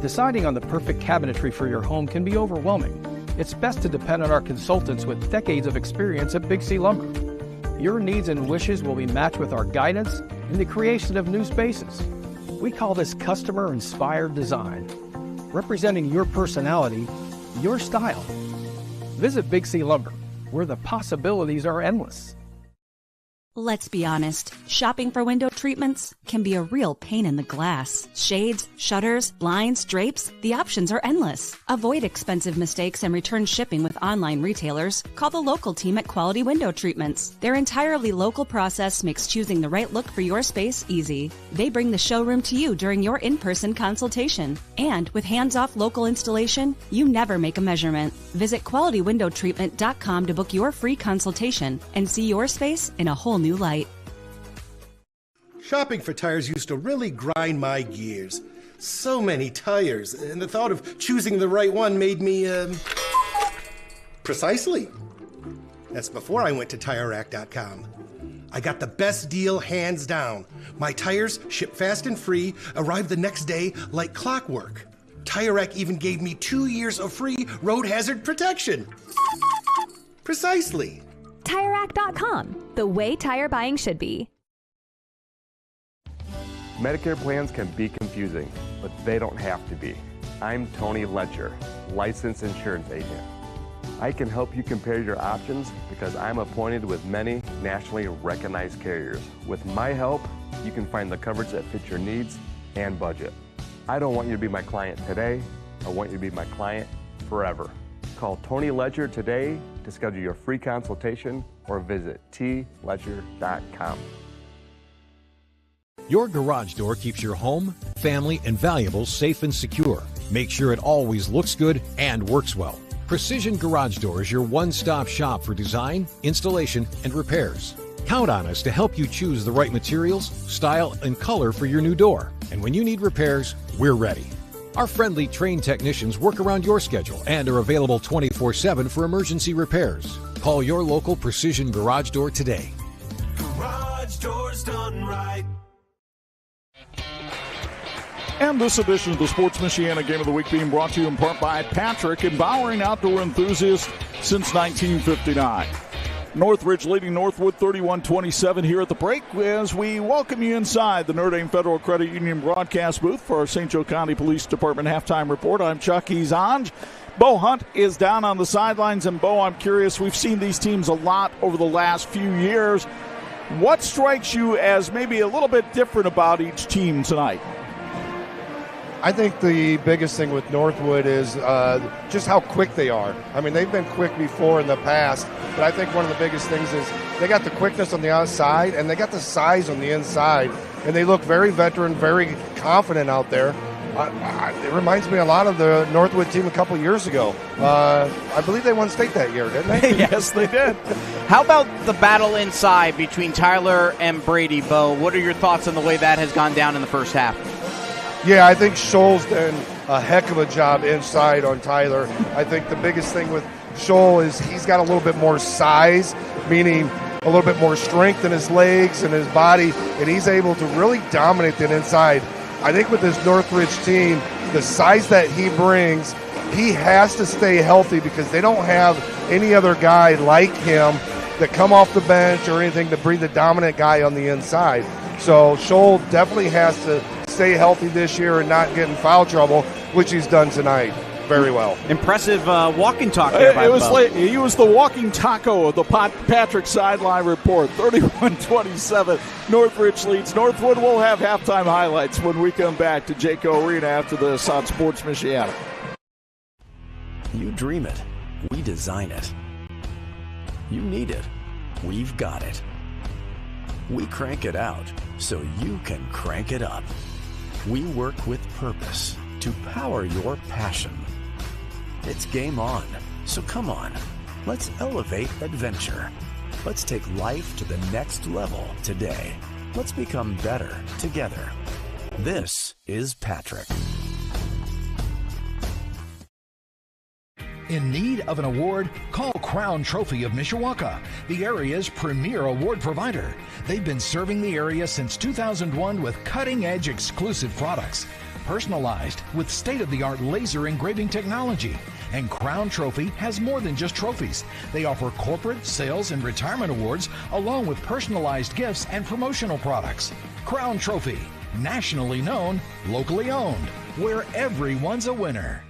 Deciding on the perfect cabinetry for your home can be overwhelming. it's best to depend on our consultants with decades of experience at Big C Lumber. Your needs and wishes will be matched with our guidance in the creation of new spaces. We call this customer-inspired design, representing your personality, your style. Visit Big C Lumber, where the possibilities are endless. Let's be honest, shopping for window treatments can be a real pain in the glass. Shades, shutters, blinds, drapes, the options are endless. Avoid expensive mistakes and return shipping with online retailers. Call the local team at Quality Window Treatments. Their entirely local process makes choosing the right look for your space easy. They bring the showroom to you during your in-person consultation. And with hands-off local installation, you never make a measurement. Visit QualityWindowTreatment.com to book your free consultation and see your space in a whole new light. Shopping for tires used to really grind my gears. So many tires, and the thought of choosing the right one made me, Precisely. That's before I went to TireRack.com. I got the best deal hands down. My tires ship fast and free, arrive the next day like clockwork. Tire Rack even gave me 2 years of free road hazard protection. Precisely. TireRack.com, the way tire buying should be. Medicare plans can be confusing, but they don't have to be. I'm Tony Letcher, licensed insurance agent. I can help you compare your options because I'm appointed with many nationally recognized carriers. With my help, you can find the coverage that fits your needs and budget. I don't want you to be my client today. I want you to be my client forever. Call Tony Letcher today to schedule your free consultation or visit tletcher.com. Your garage door keeps your home, family, and valuables safe and secure. Make sure it always looks good and works well. Precision Garage Door is your one-stop shop for design, installation, and repairs. Count on us to help you choose the right materials, style, and color for your new door. And when you need repairs, we're ready. Our friendly trained technicians work around your schedule and are available 24/7 for emergency repairs. Call your local Precision Garage Door today. Garage doors done right. And this edition of the Sports Michiana Game of the Week being brought to you in part by Patrick, empowering outdoor enthusiasts since 1959. Northridge leading Northwood 31-27 here at the break as we welcome you inside the Notre Dame Federal Credit Union broadcast booth for our St. Joe County Police Department halftime report. I'm Chuck Izange. Bo Hundt is down on the sidelines, and Bo, I'm curious, we've seen these teams a lot over the last few years. What strikes you as maybe a little bit different about each team tonight? I think the biggest thing with Northwood is just how quick they are. I mean, they've been quick before in the past, but I think one of the biggest things is they got the quickness on the outside and they got the size on the inside, and they look very veteran, very confident out there. It reminds me a lot of the Northwood team a couple years ago. I believe they won state that year, didn't they? Yes, they did. How about the battle inside between Tyler and Brady, Bo? What are your thoughts on the way that has gone down in the first half? Yeah, I think Scholl's done a heck of a job inside on Tyler. I think the biggest thing with Scholl is he's got a little bit more size, meaning a little bit more strength in his legs and his body, and he's able to really dominate that inside. I think with this Northridge team, the size that he brings, he has to stay healthy because they don't have any other guy like him that come off the bench or anything to be the dominant guy on the inside. So Scholl definitely has to stay healthy this year and not get in foul trouble, which he's done tonight very well. Impressive walking talk there by Bo. He was the walking taco of the Patrick sideline report. 31-27, Northridge leads. Northwood will have halftime highlights when we come back to Jayco Arena after this on Sports Michiana. You dream it, we design it. You need it, we've got it. We crank it out so you can crank it up. We work with purpose to power your passion. It's game on, so come on, let's elevate adventure. Let's take life to the next level today. Let's become better together. This is Patrick. In need of an award? Call Crown Trophy of Mishawaka, the area's premier award provider. They've been serving the area since 2001 with cutting-edge exclusive products, personalized with state-of-the-art laser engraving technology. And Crown Trophy has more than just trophies. They offer corporate, sales, and retirement awards, along with personalized gifts and promotional products. Crown Trophy, nationally known, locally owned, where everyone's a winner.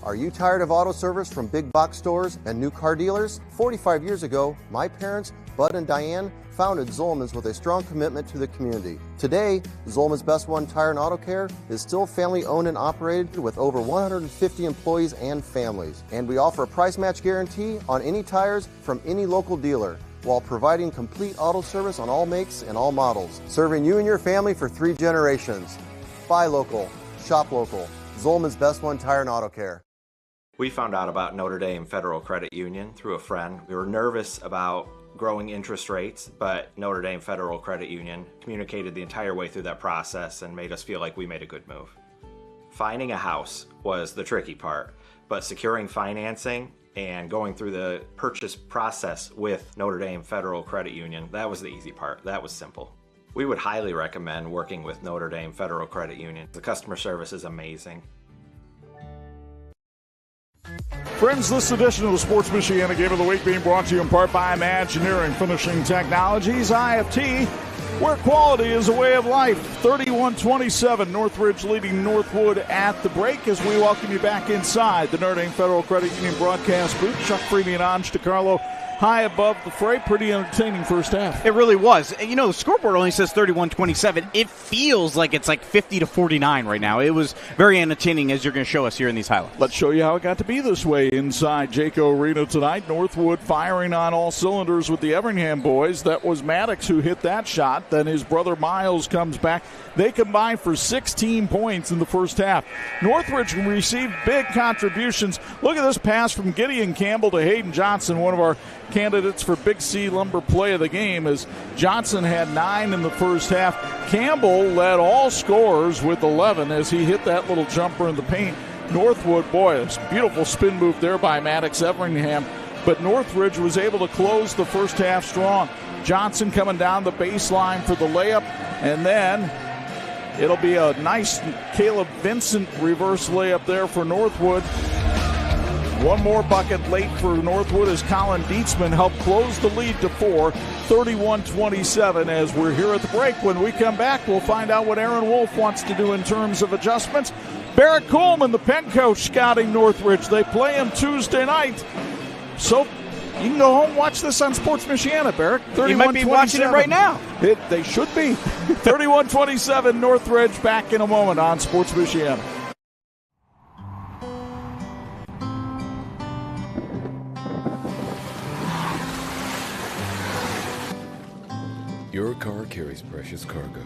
Are you tired of auto service from big box stores and new car dealers? 45 years ago, my parents, Bud and Diane, founded Zolman's with a strong commitment to the community. Today, Zolman's Best One Tire and Auto Care is still family owned and operated with over 150 employees and families. And we offer a price match guarantee on any tires from any local dealer, while providing complete auto service on all makes and all models, serving you and your family for 3 generations. Buy local, shop local. Zolman's Best One Tire and Auto Care. We found out about Notre Dame Federal Credit Union through a friend. We were nervous about growing interest rates, but Notre Dame Federal Credit Union communicated the entire way through that process and made us feel like we made a good move. Finding a house was the tricky part, but securing financing and going through the purchase process with Notre Dame Federal Credit Union, that was the easy part. That was simple. We would highly recommend working with Notre Dame Federal Credit Union. The customer service is amazing. Friends, this edition of the Sports Michiana Game of the Week being brought to you in part by Imagineering Finishing Technologies, IFT, where quality is a way of life. 31-27, Northridge leading Northwood at the break as we welcome you back inside the Notre Dame Federal Credit Union broadcast booth. Chuck Freeby and Angelo Carlo high above the fray. Pretty entertaining first half. It really was. You know, the scoreboard only says 31-27. It feels like it's like 50-49 right now. It was very entertaining, as you're going to show us here in these highlights. Let's show you how it got to be this way inside Jayco Arena tonight. Northwood firing on all cylinders with the Everingham boys. That was Maddox who hit that shot. Then his brother Miles comes back. They combined for 16 points in the first half. Northridge received big contributions. Look at this pass from Gideon Campbell to Hayden Johnson, one of our candidates for Big C Lumber play of the game, as Johnson had 9 in the first half. Campbell led all scorers with 11 as he hit that little jumper in the paint. Northwood, boy, it's a beautiful spin move there by Maddox Everingham, but Northridge was able to close the first half strong. Johnson coming down the baseline for the layup, and then it'll be a nice Caleb Vincent reverse layup there for Northwood. One more bucket late for Northwood as Colin Dietzman helped close the lead to 4, 31-27 as we're here at the break. When we come back, we'll find out what Aaron Wolf wants to do in terms of adjustments. Barrett Coleman, the Penn coach, scouting Northridge. They play him Tuesday night. So you can go home and watch this on Sports Michiana, Barrett. You might be watching it right now. They should be. 31-27 Northridge, back in a moment on Sports Michiana. Your car carries precious cargo.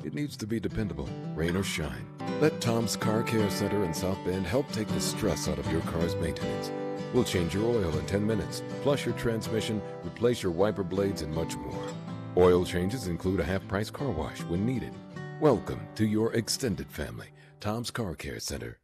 It needs to be dependable, rain or shine. Let Tom's Car Care Center in South Bend help take the stress out of your car's maintenance. We'll change your oil in 10 minutes, flush your transmission, replace your wiper blades, and much more. Oil changes include a half-price car wash when needed. Welcome to your extended family, Tom's Car Care Center.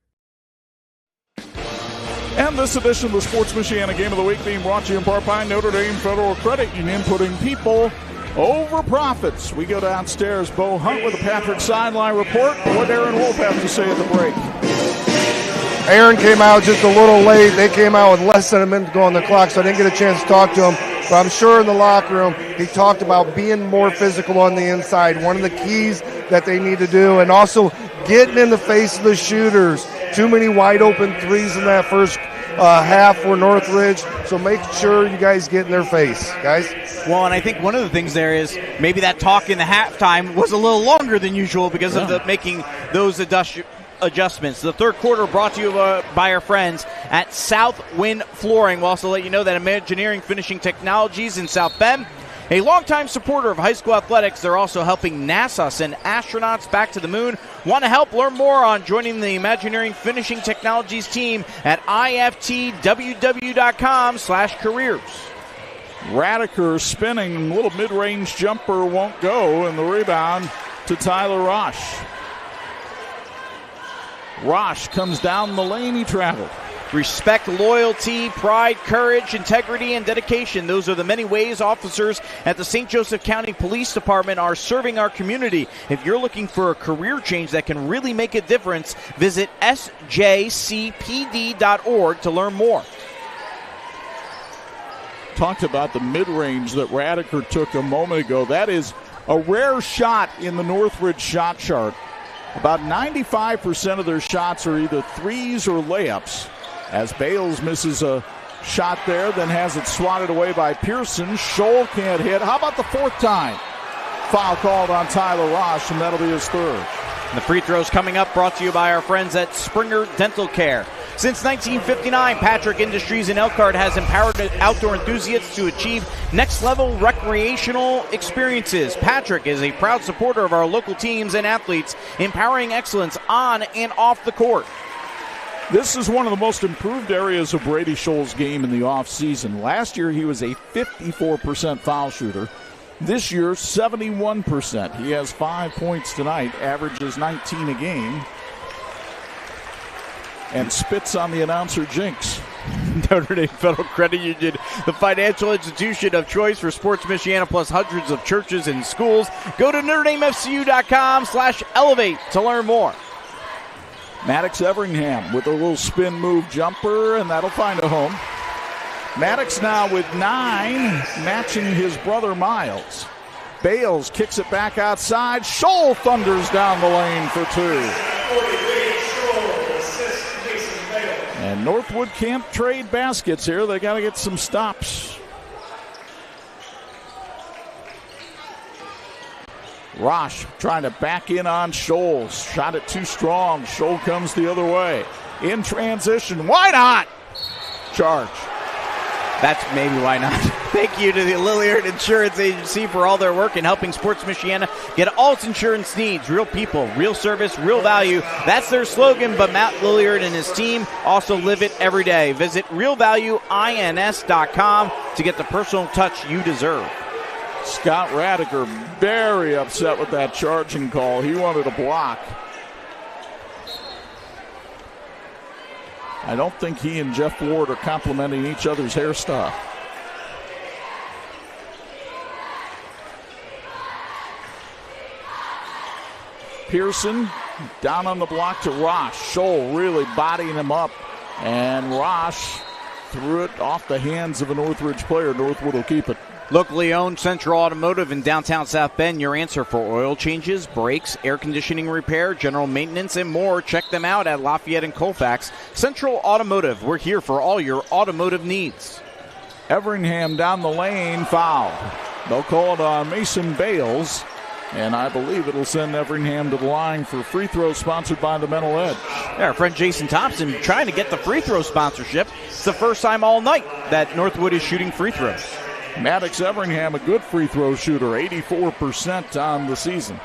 And this edition of the Sports Michiana Game of the Week being brought to you in part by Notre Dame Federal Credit Union, putting people over profits. We go downstairs. Bo Hundt with a Patrick Sideline report. What Aaron Wolf has to say at the break. Aaron came out just a little late. They came out with less than a minute to go on the clock, so I didn't get a chance to talk to him. But I'm sure in the locker room, he talked about being more physical on the inside. One of the keys that they need to do, and also getting in the face of the shooters. Too many wide open threes in that first half for Northridge, so make sure you guys get in their face, guys. Well, and I think one of the things there is maybe that talk in the halftime was a little longer than usual because of making those adjustments. The third quarter brought to you by our friends at Southwind Flooring. We'll also let you know that Imagineering Finishing Technologies in South Bend, a longtime supporter of high school athletics, they're also helping NASA send astronauts back to the moon. Want to help? Learn more on joining the Imagineering Finishing Technologies team at iftww.com/careers. Radiker spinning, little mid-range jumper won't go, and the rebound to Tyler Rosh. Rosh comes down the lane he traveled. Respect, loyalty, pride, courage, integrity, and dedication. Those are the many ways officers at the St. Joseph County Police Department are serving our community. If you're looking for a career change that can really make a difference, visit sjcpd.org to learn more. Talked about the mid-range that Radiker took a moment ago. That is a rare shot in the Northridge shot chart. About 95% of their shots are either threes or layups. As Bales misses a shot there, then has it swatted away by Pearson. Scholl can't hit. How about the fourth time? Foul called on Tyler Rosh, and that'll be his third. The free throws coming up, brought to you by our friends at Springer Dental Care. Since 1959, Patrick Industries in Elkhart has empowered outdoor enthusiasts to achieve next-level recreational experiences. Patrick is a proud supporter of our local teams and athletes, empowering excellence on and off the court. This is one of the most improved areas of Brady Scholl's game in the offseason. Last year, he was a 54% foul shooter. This year, 71%. He has 5 points tonight, averages 19 a game, and spits on the announcer jinx. Notre Dame Federal Credit Union, the financial institution of choice for Sports Michiana, plus hundreds of churches and schools. Go to NotreDameFCU.com/elevate to learn more. Maddox Everingham with a little spin move jumper, and that'll find a home. Maddox now with 9, matching his brother Miles. Bales kicks it back outside. Scholl thunders down the lane for 2. And Northwood can't trade baskets here. They got to get some stops. Rosh trying to back in on Scholl. Shot it too strong. Scholl comes the other way. In transition. Why not? Charge. That's maybe why not. Thank you to the Lilliard Insurance Agency for all their work in helping Sports Michiana get all its insurance needs. Real people, real service, real value. That's their slogan, but Matt Lilliard and his team also live it every day. Visit realvalueins.com to get the personal touch you deserve. Scott Radiker very upset with that charging call. He wanted a block. I don't think he and Jeff Ward are complimenting each other's hairstyle. Pearson down on the block to Rosh. Scholl really bodying him up. And Rosh threw it off the hands of a Northridge player. Northwood will keep it. Locally owned Central Automotive in downtown South Bend, your answer for oil changes, brakes, air conditioning repair, general maintenance, and more. Check them out at Lafayette and Colfax. Central Automotive, we're here for all your automotive needs. Everingham down the lane, foul. They'll call it on Mason Bales, and I believe it'll send Everingham to the line for free throw sponsored by the Mental Edge. Yeah, our friend Jason Thompson trying to get the free throw sponsorship. It's the first time all night that Northwood is shooting free throws. Maddox Everingham, a good free throw shooter, 84% on the season.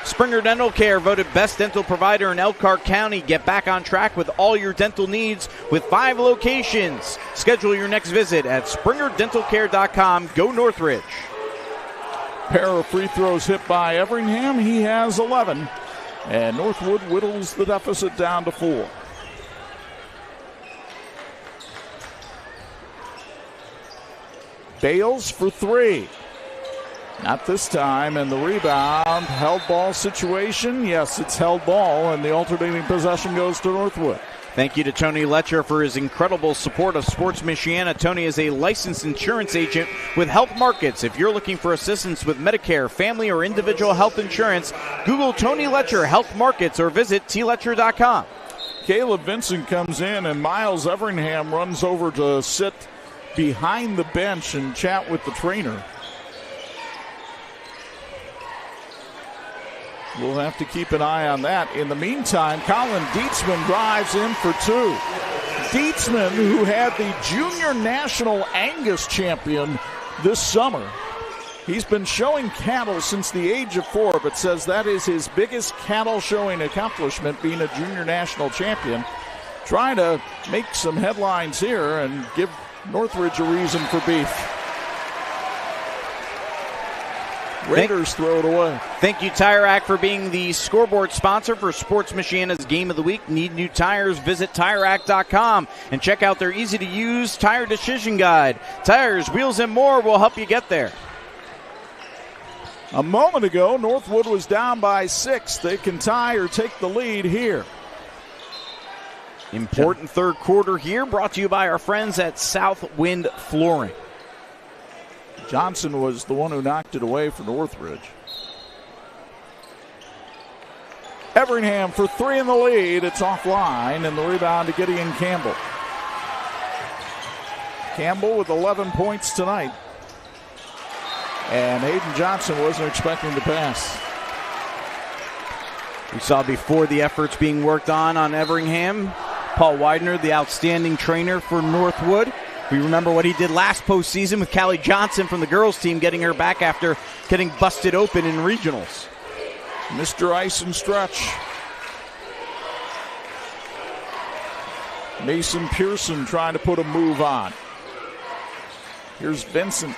Springer Dental Care, voted best dental provider in Elkhart County. Get back on track with all your dental needs with 5 locations. Schedule your next visit at springerdentalcare.com. Go Northridge. Pair of free throws hit by Everingham. He has 11. And Northwood whittles the deficit down to 4. Bales for 3. Not this time, and the rebound, held ball situation. Yes, it's held ball, and the alternating possession goes to Northwood. Thank you to Tony Letcher for his incredible support of Sports Michiana. Tony is a licensed insurance agent with Health Markets. If you're looking for assistance with Medicare, family, or individual health insurance, Google Tony Letcher Health Markets or visit tletcher.com. Caleb Vincent comes in, and Miles Everingham runs over to sit behind the bench and chat with the trainer. We'll have to keep an eye on that. In the meantime, Colin Dietzman drives in for 2. Dietzman, who had the Junior National Angus champion this summer. He's been showing cattle since the age of 4, but says that is his biggest cattle showing accomplishment, being a Junior National champion. Trying to make some headlines here and give Northridge a reason for beef. Raiders throw it away. Thank you, Tire Rack, for being the scoreboard sponsor for Sports Michiana's Game of the Week. Need new tires? Visit TireRack.com and check out their easy-to-use tire decision guide. Tires, wheels, and more will help you get there. A moment ago, Northwood was down by 6. They can tie or take the lead here. Important third quarter here, brought to you by our friends at Southwind Flooring. Johnson was the one who knocked it away for Northridge. Everingham for 3 in the lead. It's offline, and the rebound to Gideon Campbell. Campbell with 11 points tonight. And Hayden Johnson wasn't expecting to pass. We saw before the efforts being worked on Everingham, Paul Widener, the outstanding trainer for Northwood. We remember what he did last postseason with Callie Johnson from the girls team, getting her back after getting busted open in regionals. Mr. Ice and Stretch. Mason Pearson trying to put a move on. Here's Vincent.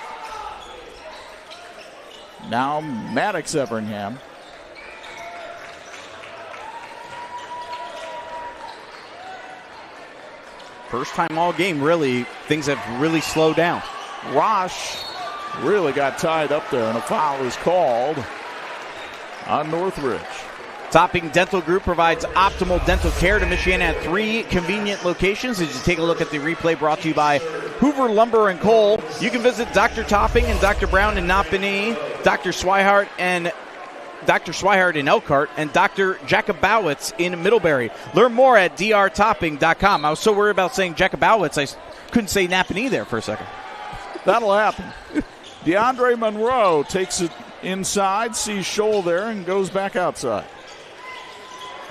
Now Maddox Everingham. First time all game, really, things have really slowed down. Rosh really got tied up there, and a foul is called on Northridge. Topping Dental Group provides optimal dental care to Michiana at 3 convenient locations. As you take a look at the replay brought to you by Hoover Lumber and Coal, you can visit Dr. Topping and Dr. Brown in Napanee, Dr. Swihart in Elkhart, and Dr. Jacobowitz in Middlebury. Learn more at drtopping.com. I was so worried about saying Jacobowitz, I couldn't say Napanee there for a second. That'll happen. DeAndre Monroe takes it inside, sees Scholl there, and goes back outside.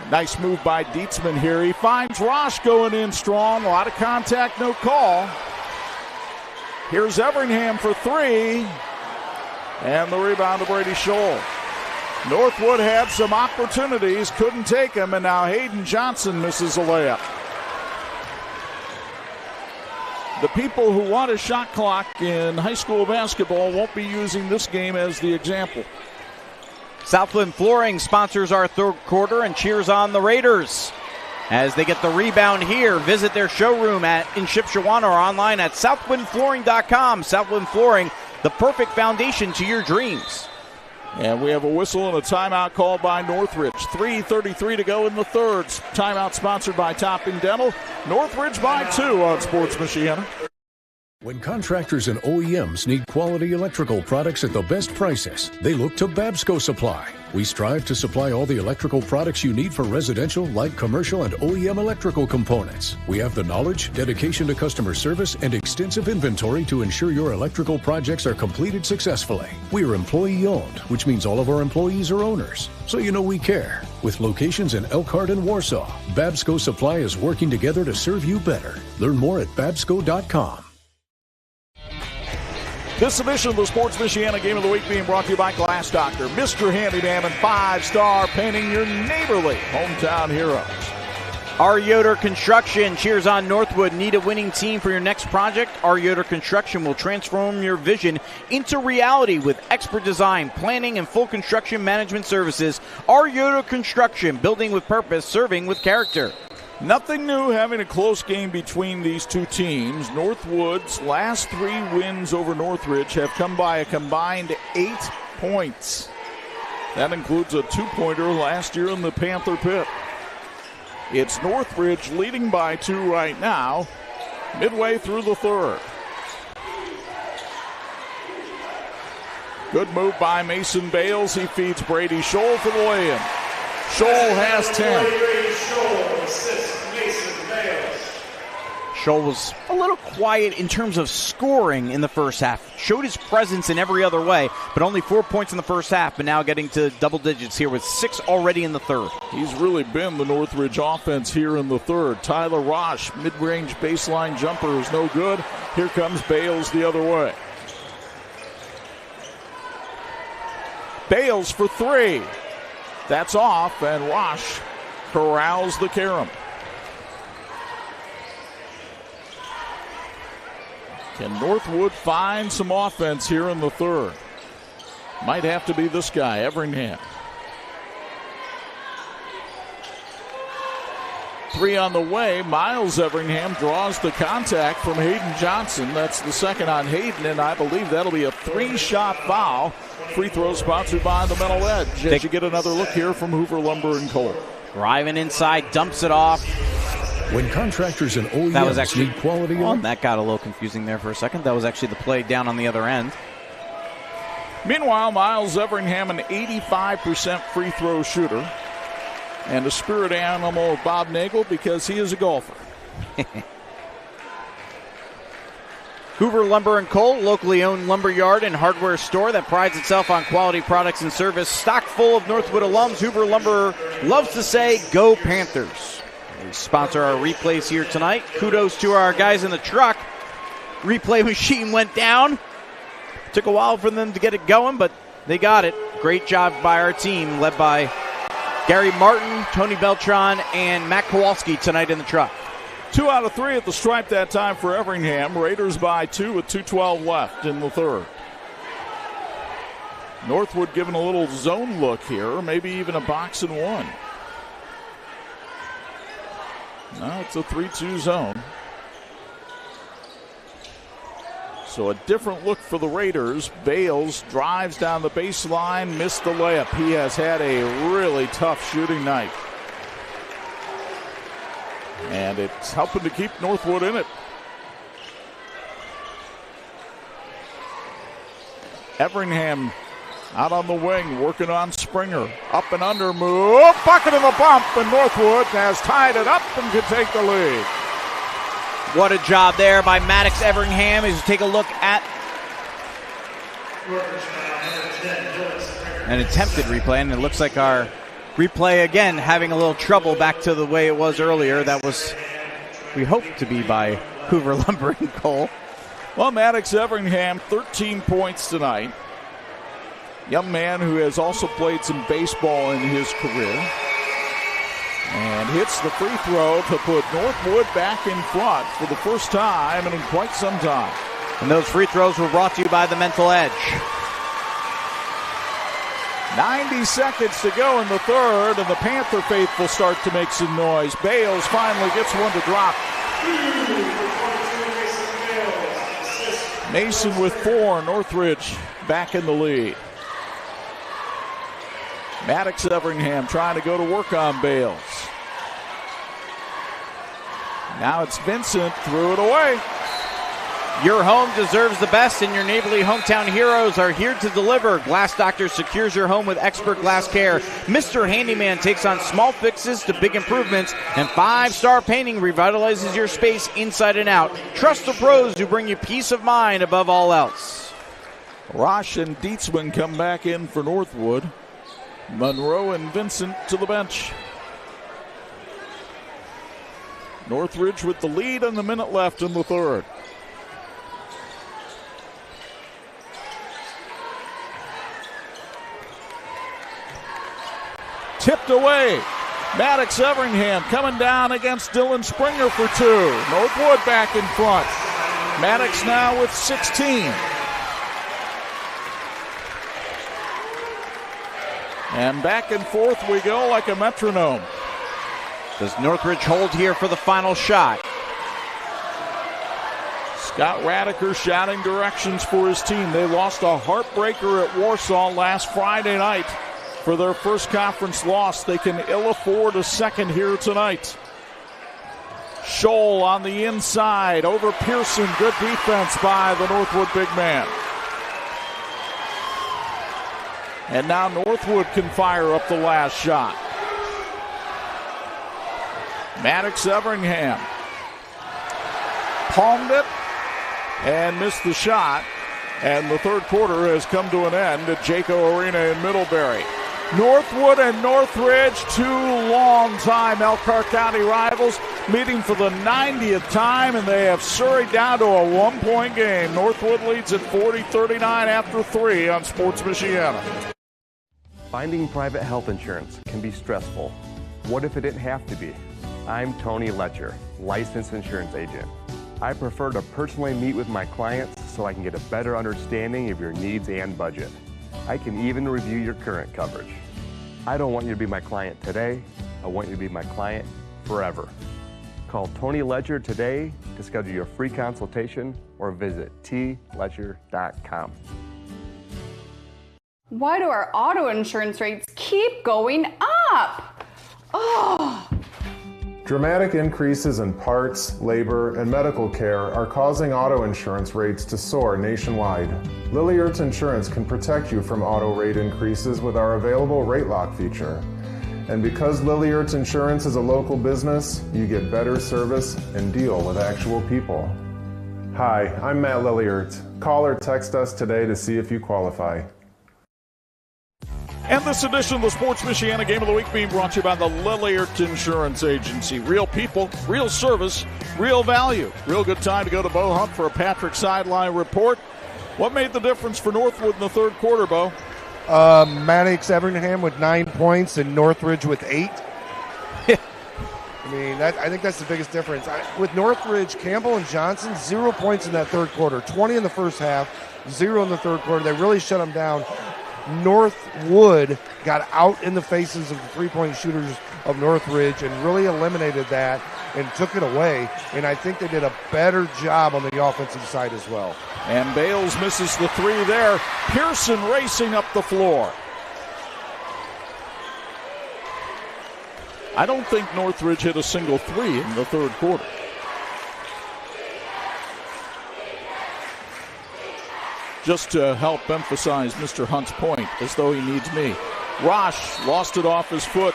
Nice move by Dietzman here. He finds Rosh going in strong. A lot of contact, no call. Here's Everingham for 3. And the rebound to Brady Scholl. Northwood had some opportunities, couldn't take them, and now Hayden Johnson misses a layup. The people who want a shot clock in high school basketball won't be using this game as the example. Southwind Flooring sponsors our third quarter and cheers on the Raiders. As they get the rebound here, visit their showroom in Shipshewana or online at southwindflooring.com. Southwind Flooring, the perfect foundation to your dreams. And we have a whistle and a timeout called by Northridge. 3:33 to go in the third. Timeout sponsored by Topping Dental. Northridge by 2 on Sports Michiana. When contractors and OEMs need quality electrical products at the best prices, they look to Babsco Supply. We strive to supply all the electrical products you need for residential, light commercial, and OEM electrical components. We have the knowledge, dedication to customer service, and extensive inventory to ensure your electrical projects are completed successfully. We are employee-owned, which means all of our employees are owners. So you know we care. With locations in Elkhart and Warsaw, Babsco Supply is working together to serve you better. Learn more at babsco.com. This edition of the Sports Michiana Game of the Week being brought to you by Glass Doctor, Mr. Handyman, and 5-Star Painting, your neighborly hometown heroes. R. Yoder Construction cheers on Northwood. Need a winning team for your next project? R. Yoder Construction will transform your vision into reality with expert design, planning, and full construction management services. R. Yoder Construction, building with purpose, serving with character. Nothing new having a close game between these two teams. Northwood's last 3 wins over Northridge have come by a combined 8 points. That includes a 2-pointer last year in the Panther Pit. It's Northridge leading by 2 right now, midway through the third. Good move by Mason Bales. He feeds Brady Scholl for the lay-in. Scholl has 10. Scholl was a little quiet in terms of scoring in the first half. Showed his presence in every other way, but only 4 points in the first half, but now getting to double digits here with 6 already in the third. He's really been the Northridge offense here in the third. Tyler Rosh, mid-range baseline jumper is no good. Here comes Bales the other way. Bales for 3. That's off, and Rosh corrals the carom. Can Northwood find some offense here in the third? Might have to be this guy, Everingham. 3 on the way. Miles Everingham draws the contact from Hayden Johnson. That's the second on Hayden, and I believe that'll be a 3-shot foul. Free throw sponsored by the Metal Edge. As you get another look here from Hoover Lumber and Coal. Driving inside, dumps it off. When contractors and OEMs That was actually need quality. that got a little confusing there for a second. That was actually the play down on the other end. Meanwhile, Miles Everingham, an 85% free throw shooter. And a spirit animal of Bob Nagel because he is a golfer. Hoover Lumber and Coal, locally owned lumber yard and hardware store that prides itself on quality products and service. Stock full of Northwood alums. Hoover Lumber loves to say, "Go Panthers." We sponsor our replays here tonight. Kudos to our guys in the truck. Replay machine went down. Took a while for them to get it going, but they got it. Great job by our team, led by Gary Martin, Tony Beltran, and Matt Kowalski tonight in the truck. 2 out of 3 at the stripe that time for Everingham. Raiders by 2 with 2:12 left in the third. Northwood giving a little zone look here, maybe even a box and one. No, it's a 3-2 zone. So a different look for the Raiders. Bales drives down the baseline, missed the layup. He has had a really tough shooting night. And it's helping to keep Northwood in it. Everingham out on the wing, working on Springer. Up and under move, bucket of the bump, and Northwood has tied it up and can take the lead. What a job there by Maddox Everingham as you take a look at an attempted replay, and it looks like our replay again having a little trouble back to the way it was earlier. That was, we hope to be by Hoover Lumber and Coal. Well, Maddox Everingham, 13 points tonight. Young man who has also played some baseball in his career. And hits the free throw to put Northwood back in front for the first time and in quite some time. And those free throws were brought to you by the Mental Edge. 90 seconds to go in the third, and the Panther faithful start to make some noise. Bales finally gets one to drop. Mason with 4, Northridge back in the lead. Maddox Everingham trying to go to work on Bales. Now it's Vincent, threw it away. Your home deserves the best, and your neighborly hometown heroes are here to deliver. Glass Doctor secures your home with expert glass care. Mr. Handyman takes on small fixes to big improvements, and 5-star painting revitalizes your space inside and out. Trust the pros who bring you peace of mind above all else. Rosh and Dietzman come back in for Northwood. Monroe and Vincent to the bench. Northridge with the lead and the minute left in the third. Tipped away. Maddox Everingham coming down against Dylan Springer for 2. Northwood back in front. Maddox now with 16. And back and forth we go like a metronome. Does Northridge hold here for the final shot? Scott Radiker shouting directions for his team. They lost a heartbreaker at Warsaw last Friday night for their first conference loss. They can ill afford a second here tonight. Scholl on the inside over Pearson. Good defense by the Northwood big man. And now Northwood can fire up the last shot. Maddox Everingham palmed it and missed the shot. And the third quarter has come to an end at Jayco Arena in Middlebury. Northwood and Northridge, 2 long-time Elkhart County rivals, meeting for the 90th time, and they have surged down to a 1-point game. Northwood leads at 40-39 after 3 on Sports Michiana. Finding private health insurance can be stressful. What if it didn't have to be? I'm Tony Letcher, licensed insurance agent. I prefer to personally meet with my clients so I can get a better understanding of your needs and budget. I can even review your current coverage. I don't want you to be my client today. I want you to be my client forever. Call Tony Ledger today to schedule your free consultation or visit tledger.com. Why do our auto insurance rates keep going up? Oh. Dramatic increases in parts, labor, and medical care are causing auto insurance rates to soar nationwide. Lilliard's Insurance can protect you from auto rate increases with our available rate lock feature. And because Lilliard's Insurance is a local business, you get better service and deal with actual people. Hi, I'm Matt Lilliard. Call or text us today to see if you qualify. And this edition of the Sports Michiana Game of the Week being brought to you by the Lilliard Insurance Agency. Real people, real service, real value. Real good time to go to Bo Hundt for a Patrick Sideline report. What made the difference for Northwood in the third quarter, Bo? Maddox Everingham with 9 points and Northridge with 8. I mean, I think that's the biggest difference. With Northridge, Campbell and Johnson, 0 points in that third quarter. 20 in the first half, 0 in the third quarter. They really shut them down. Northwood got out in the faces of the three-point shooters of Northridge and really eliminated that and took it away. And I think they did a better job on the offensive side as well. And Bales misses the three there. Pearson racing up the floor. I don't think Northridge hit a single three in the third quarter. Just to help emphasize Mr. Hunt's point, as though he needs me. Rosh lost it off his foot.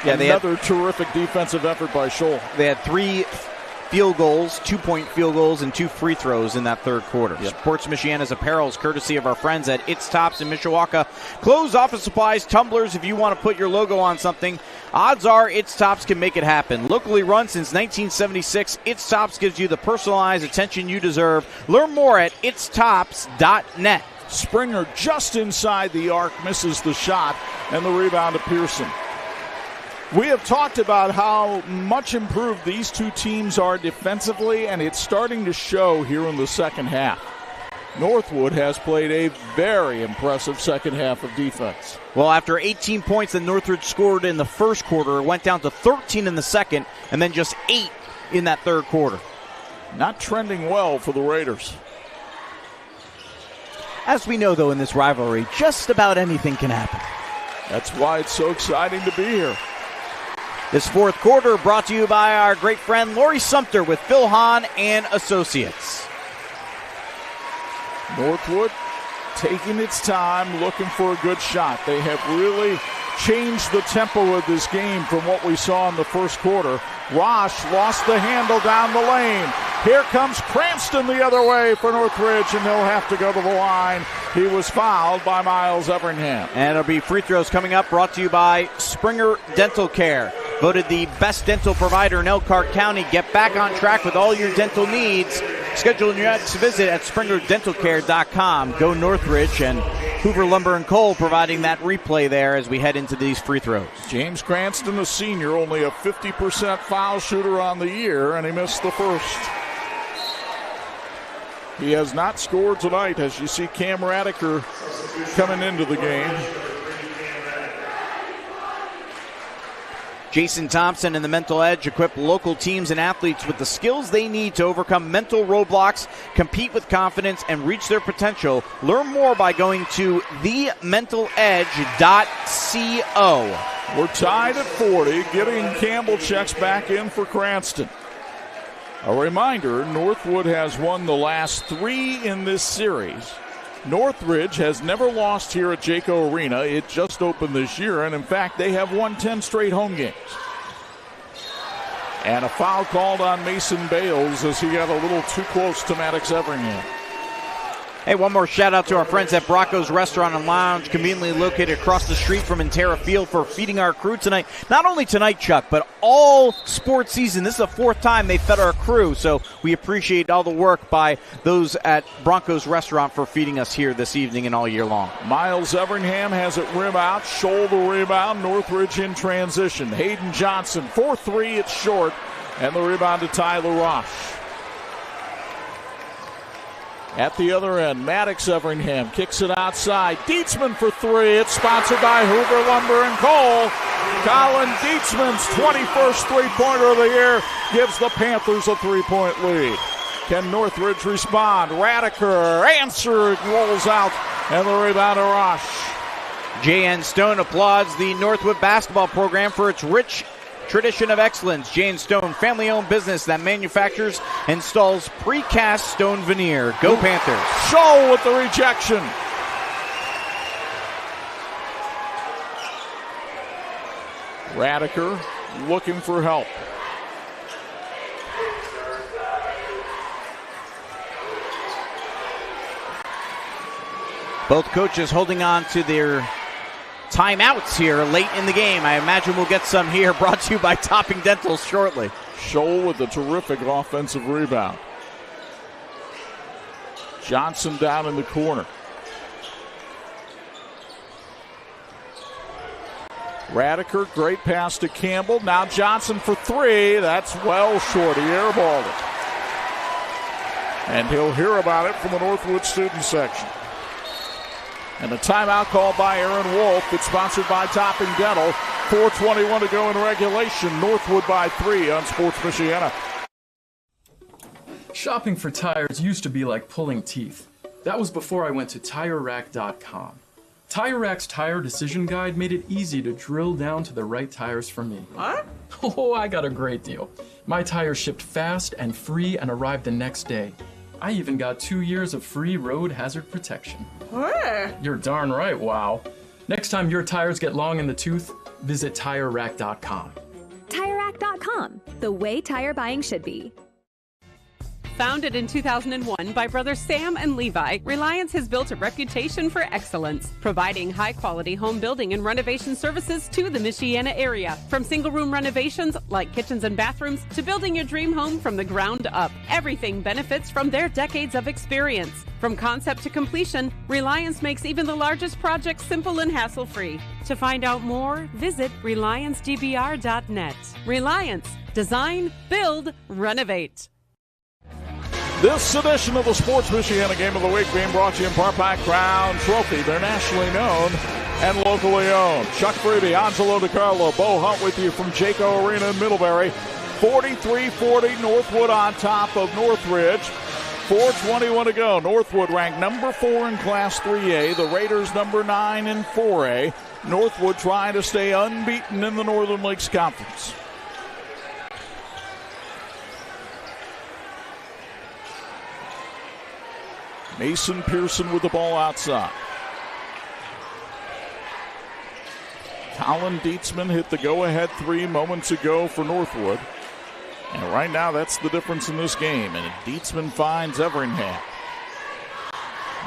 Yeah, another terrific defensive effort by Scholl. They had 3 field goals, 2-point field goals, and 2 free throws in that third quarter. Yep. Sports Michiana's apparel is courtesy of our friends at It's Tops in Mishawaka. Clothes, office supplies, tumblers. If you want to put your logo on something, odds are It's Tops can make it happen. Locally run since 1976, It's Tops gives you the personalized attention you deserve. Learn more at itstops.net. Springer just inside the arc, misses the shot, and the rebound to Pearson. We have talked about how much improved these two teams are defensively, and it's starting to show here in the second half. Northwood has played a very impressive second half of defense. Well, after 18 points that Northridge scored in the first quarter, it went down to 13 in the second, and then just 8 in that third quarter. Not trending well for the Raiders. As we know, though, in this rivalry, just about anything can happen. That's why it's so exciting to be here. This fourth quarter brought to you by our great friend Lori Sumter with Phil Hahn and Associates. Northwood taking its time, looking for a good shot. They have really changed the tempo of this game from what we saw in the first quarter. Rosh lost the handle down the lane. Here comes Cranston the other way for Northridge, and he'll have to go to the line. He was fouled by Miles Everingham. And it'll be free throws coming up, brought to you by Springer Dental Care. Voted the best dental provider in Elkhart County. Get back on track with all your dental needs. Schedule your next visit at springerdentalcare.com. Go Northridge, and Hoover Lumber and Coal providing that replay there as we head into these free throws. James Cranston, a senior, only a 50% foul shooter on the year, and he missed the first. He has not scored tonight, as you see Cam Radiker coming into the game. Jason Thompson and the Mental Edge equip local teams and athletes with the skills they need to overcome mental roadblocks, compete with confidence, and reach their potential. Learn more by going to thementaledge.co. We're tied at 40, getting Campbell checks back in for Cranston. A reminder, Northwood has won the last 3 in this series. Northridge has never lost here at Jayco Arena. It just opened this year, and in fact, they have won 10 straight home games. And a foul called on Mason Bales as he got a little too close to Maddox Everingham. Hey, one more shout out to our friends at Bronco's Restaurant and Lounge, conveniently located across the street from Intera Field, for feeding our crew tonight. Not only tonight, Chuck, but all sports season. This is the 4th time they fed our crew, so we appreciate all the work by those at Bronco's Restaurant for feeding us here this evening and all year long. Miles Everingham has it rim out, Scholl the rebound, Northridge in transition. Hayden Johnson, 4-3, it's short, and the rebound to Tyler Rosh. At the other end, Maddox Everingham kicks it outside. Dietzman for three. It's sponsored by Hoover Lumber and Coal. Colin Dietzman's 21st three-pointer of the year gives the Panthers a 3-point lead. Can Northridge respond? Radiker answered, rolls out, and the rebound to Rush. J.N. Stone applauds the Northwood basketball program for its rich tradition of excellence. J.N. Stone, family-owned business that manufactures and installs precast stone veneer. Go Panthers. Scholl with the rejection. Radiker looking for help. Both coaches holding on to their timeouts here late in the game. I imagine we'll get some here, brought to you by Topping Dental shortly. Scholl with a terrific offensive rebound. Johnson down in the corner. Radiker, great pass to Campbell. Now Johnson for three. That's well short. He airballed it. And he'll hear about it from the Northwood student section. And a timeout called by Aaron Wolf. It's sponsored by Topping Dental. 4:21 to go in regulation. Northwood by 3 on Sports Michiana. Shopping for tires used to be like pulling teeth. That was before I went to TireRack.com. TireRack's tire decision guide made it easy to drill down to the right tires for me. What? Oh, I got a great deal. My tires shipped fast and free and arrived the next day. I even got 2 years of free road hazard protection. Where? You're darn right, wow. Next time your tires get long in the tooth, visit TireRack.com. TireRack.com, the way tire buying should be. Founded in 2001 by brothers Sam and Levi, Reliance has built a reputation for excellence, providing high-quality home building and renovation services to the Michiana area. From single-room renovations like kitchens and bathrooms to building your dream home from the ground up, everything benefits from their decades of experience. From concept to completion, Reliance makes even the largest projects simple and hassle-free. To find out more, visit RelianceDBR.net. Reliance. Design, build, renovate. This edition of the Sports Michiana Game of the Week being brought to you in part by Crown Trophy. They're nationally known and locally owned. Chuck Freeby, Angelo Carlo, Bo Hundt with you from Jayco Arena in Middlebury. 43-40, Northwood on top of Northridge. 4:21 to go. Northwood ranked number 4 in Class 3A. The Raiders number 9 in 4A. Northwood trying to stay unbeaten in the Northern Lakes Conference. Mason Pearson with the ball outside. Colin Dietzman hit the go-ahead 3 moments ago for Northwood. And right now, that's the difference in this game. And Dietzman finds Everingham.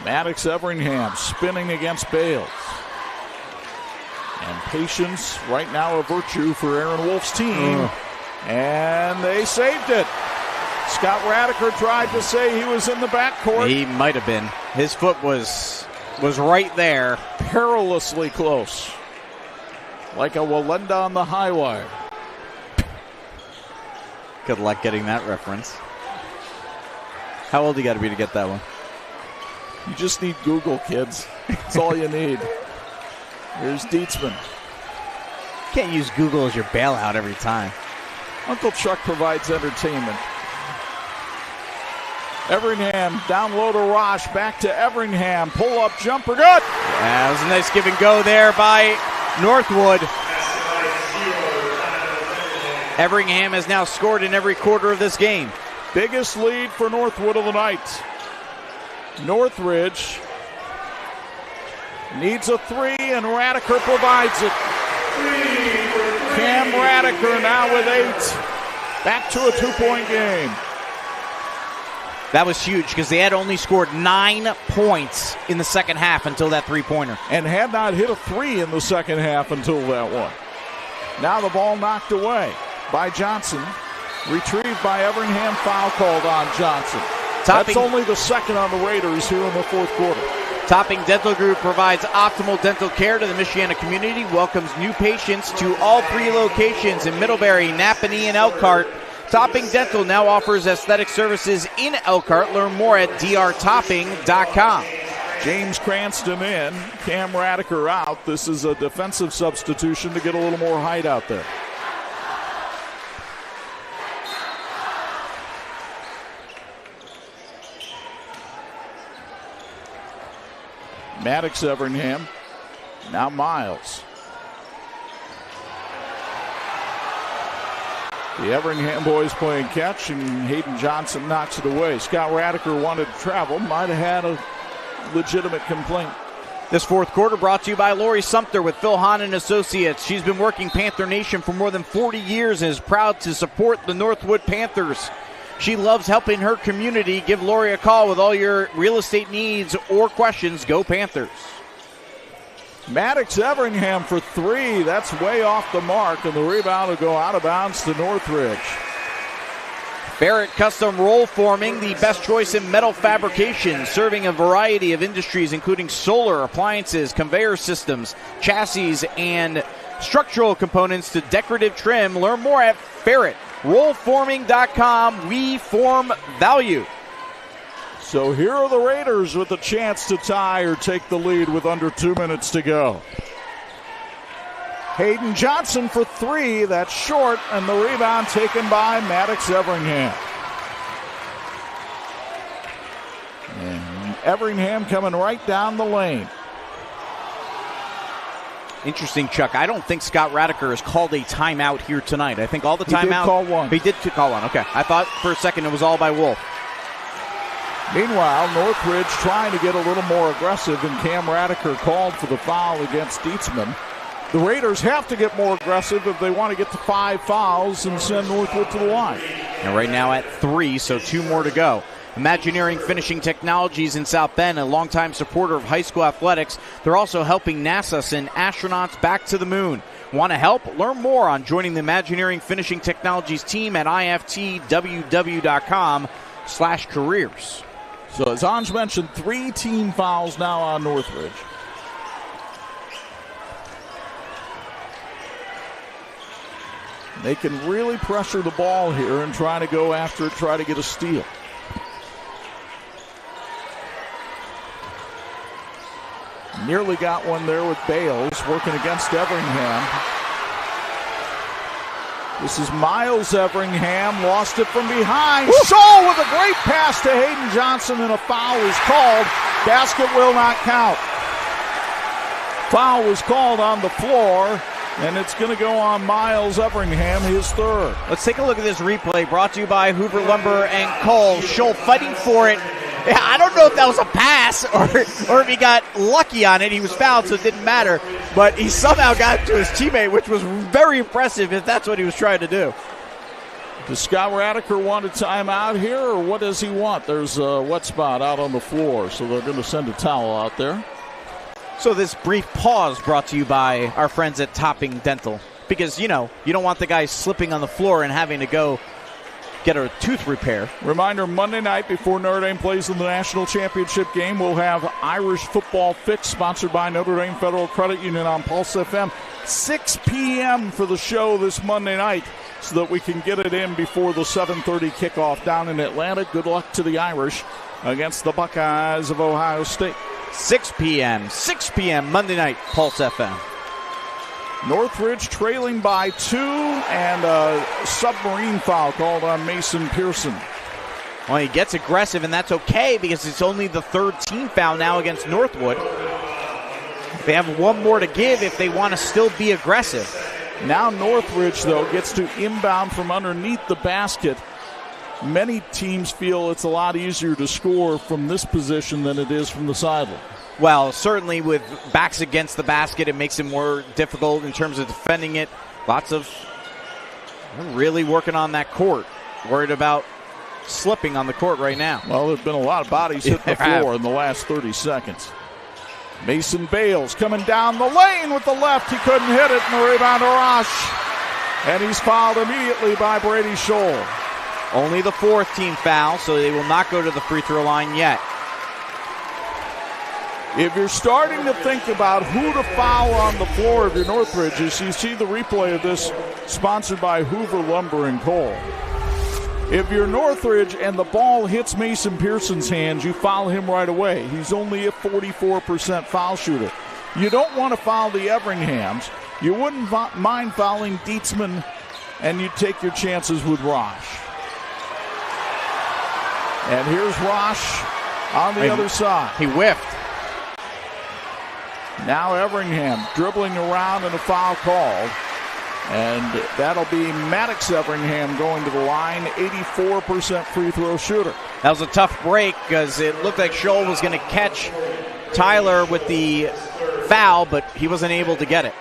Maddox Everingham spinning against Bales. And patience right now a virtue for Aaron Wolf's team. And they saved it. Scott Radiker tried to say he was in the backcourt. He might have been. His foot was right there. Perilously close. Like a Walenda on the high wire. Good luck getting that reference. How old you got to be to get that one? You just need Google, kids. That's all you need. Here's Dietzman. Can't use Google as your bailout every time. Uncle Chuck provides entertainment. Everingham down low to Rosh. Back to Everingham. Pull-up jumper. Good. Yeah, that was a nice give and go there by Northwood. Everingham has now scored in every quarter of this game. Biggest lead for Northwood of the night. Northridge needs a 3, and Radiker provides it. Cam Radiker now with 8. Back to a 2-point game. That was huge because they had only scored 9 points in the second half until that 3-pointer. And had not hit a 3 in the second half until that one. Now the ball knocked away by Johnson. Retrieved by Everingham. Foul called on Johnson. That's only the second on the Raiders here in the fourth quarter. Topping Dental Group provides optimal dental care to the Michiana community, welcomes new patients to all 3 locations in Middlebury, Napanee, and Elkhart. Topping Dental now offers aesthetic services in Elkhart. Learn more at drtopping.com. James Cranston in, Cam Radiker out. This is a defensive substitution to get a little more height out there. Maddox Everingham. Now Miles. The Everingham boys playing catch, and Hayden Johnson knocks it away. Scott Radiker wanted to travel, might have had a legitimate complaint. This fourth quarter brought to you by Lori Sumter with Phil Hahn and Associates. She's been working Panther Nation for more than 40 years and is proud to support the Northwood Panthers. She loves helping her community. Give Lori a call with all your real estate needs or questions. Go Panthers. Maddox Everingham for three. That's way off the mark, and the rebound will go out of bounds to Northridge. Barrett Custom Roll Forming, the best choice in metal fabrication, serving a variety of industries including solar, appliances, conveyor systems, chassis, and structural components to decorative trim. Learn more at BarrettRollForming.com. We form value. So here are the Raiders with a chance to tie or take the lead with under 2 minutes to go. Hayden Johnson for three. That's short, and the rebound taken by Maddox Everingham. And Everingham coming right down the lane. Interesting, Chuck. I don't think Scott Radiker has called a timeout here tonight. I think all the timeout. He did call one. He did call one. Okay. I thought for a second it was all by Wolf. Meanwhile, Northridge trying to get a little more aggressive, and Cam Radiker called for the foul against Dietzman. The Raiders have to get more aggressive if they want to get to 5 fouls and send Northwood to the line. And right now at 3, so 2 more to go. Imagineering Finishing Technologies in South Bend, a longtime supporter of high school athletics. They're also helping NASA send astronauts back to the moon. Want to help? Learn more on joining the Imagineering Finishing Technologies team at iftww.com/careers. So as Anj mentioned, 3 team fouls now on Northridge. They can really pressure the ball here and try to go after it, try to get a steal. Nearly got one there with Bales working against Everingham. This is Miles Everingham, lost it from behind. Shaw with a great pass to Hayden Johnson, and a foul is called. Basket will not count. Foul was called on the floor, and it's going to go on Miles Everingham, his third. Let's take a look at this replay brought to you by Hoover Lumber and Cole. Scholl fighting for it. I don't know if that was a pass or if he got lucky on it. He was fouled, so it didn't matter. But he somehow got to his teammate, which was very impressive if that's what he was trying to do. Does Scott Radiker want a timeout here, or what does he want? There's a wet spot out on the floor, so they're going to send a towel out there. So this brief pause brought to you by our friends at Topping Dental. Because, you know, you don't want the guy slipping on the floor and having to go get a tooth repair. Reminder, Monday night before Notre Dame plays in the national championship game, we'll have Irish Football Fix, sponsored by Notre Dame Federal Credit Union on Pulse FM. 6 p.m. for the show this Monday night so that we can get it in before the 7:30 kickoff down in Atlanta. Good luck to the Irish against the Buckeyes of Ohio State. 6 p.m. Monday night, Pulse FM. Northridge trailing by 2, and a submarine foul called on Mason Pearson. Well, he gets aggressive, and that's okay because it's only the 3rd team foul now against Northwood. They have one more to give if they want to still be aggressive. Now Northridge, though, gets to inbound from underneath the basket. Many teams feel it's a lot easier to score from this position than it is from the sideline. Well, certainly with backs against the basket, it makes it more difficult in terms of defending it. Lots of really working on that court. Worried about slipping on the court right now. Well, there have been a lot of bodies hit the floor in the last 30 seconds. Mason Bales coming down the lane with the left. He couldn't hit it, and the rebound to Rosh. And he's fouled immediately by Brady Scholl. Only the 4th team foul, so they will not go to the free throw line yet. If you're starting to think about who to foul on the floor of your Northridge, as you see the replay of this, sponsored by Hoover Lumber and Coal. If you're Northridge and the ball hits Mason Pearson's hands, you foul him right away. He's only a 44% foul shooter. You don't want to foul the Everinghams. You wouldn't mind fouling Dietzman, and you take your chances with Rosh. And here's Rosh on the other side. He whiffed. Now Everingham dribbling around and a foul called. And that'll be Maddox Everingham going to the line, 84% free throw shooter. That was a tough break because it looked like Scholl was going to catch Tyler with the foul, but he wasn't able to get it.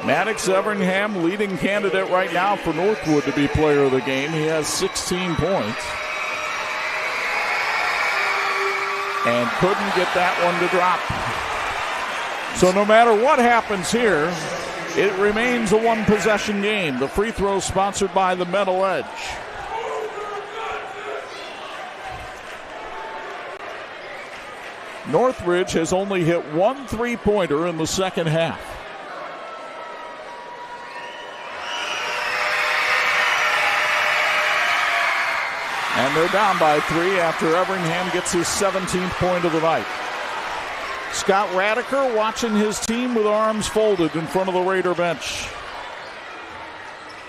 Maddox Everingham, leading candidate right now for Northwood to be player of the game. He has 16 points. And couldn't get that one to drop. So no matter what happens here, it remains a one-possession game. The free throw sponsored by the Metal Edge. Northridge has only hit one three-pointer in the second half. And they're down by 3 after Everingham gets his 17th point of the night. Scott Radiker watching his team with arms folded in front of the Raider bench.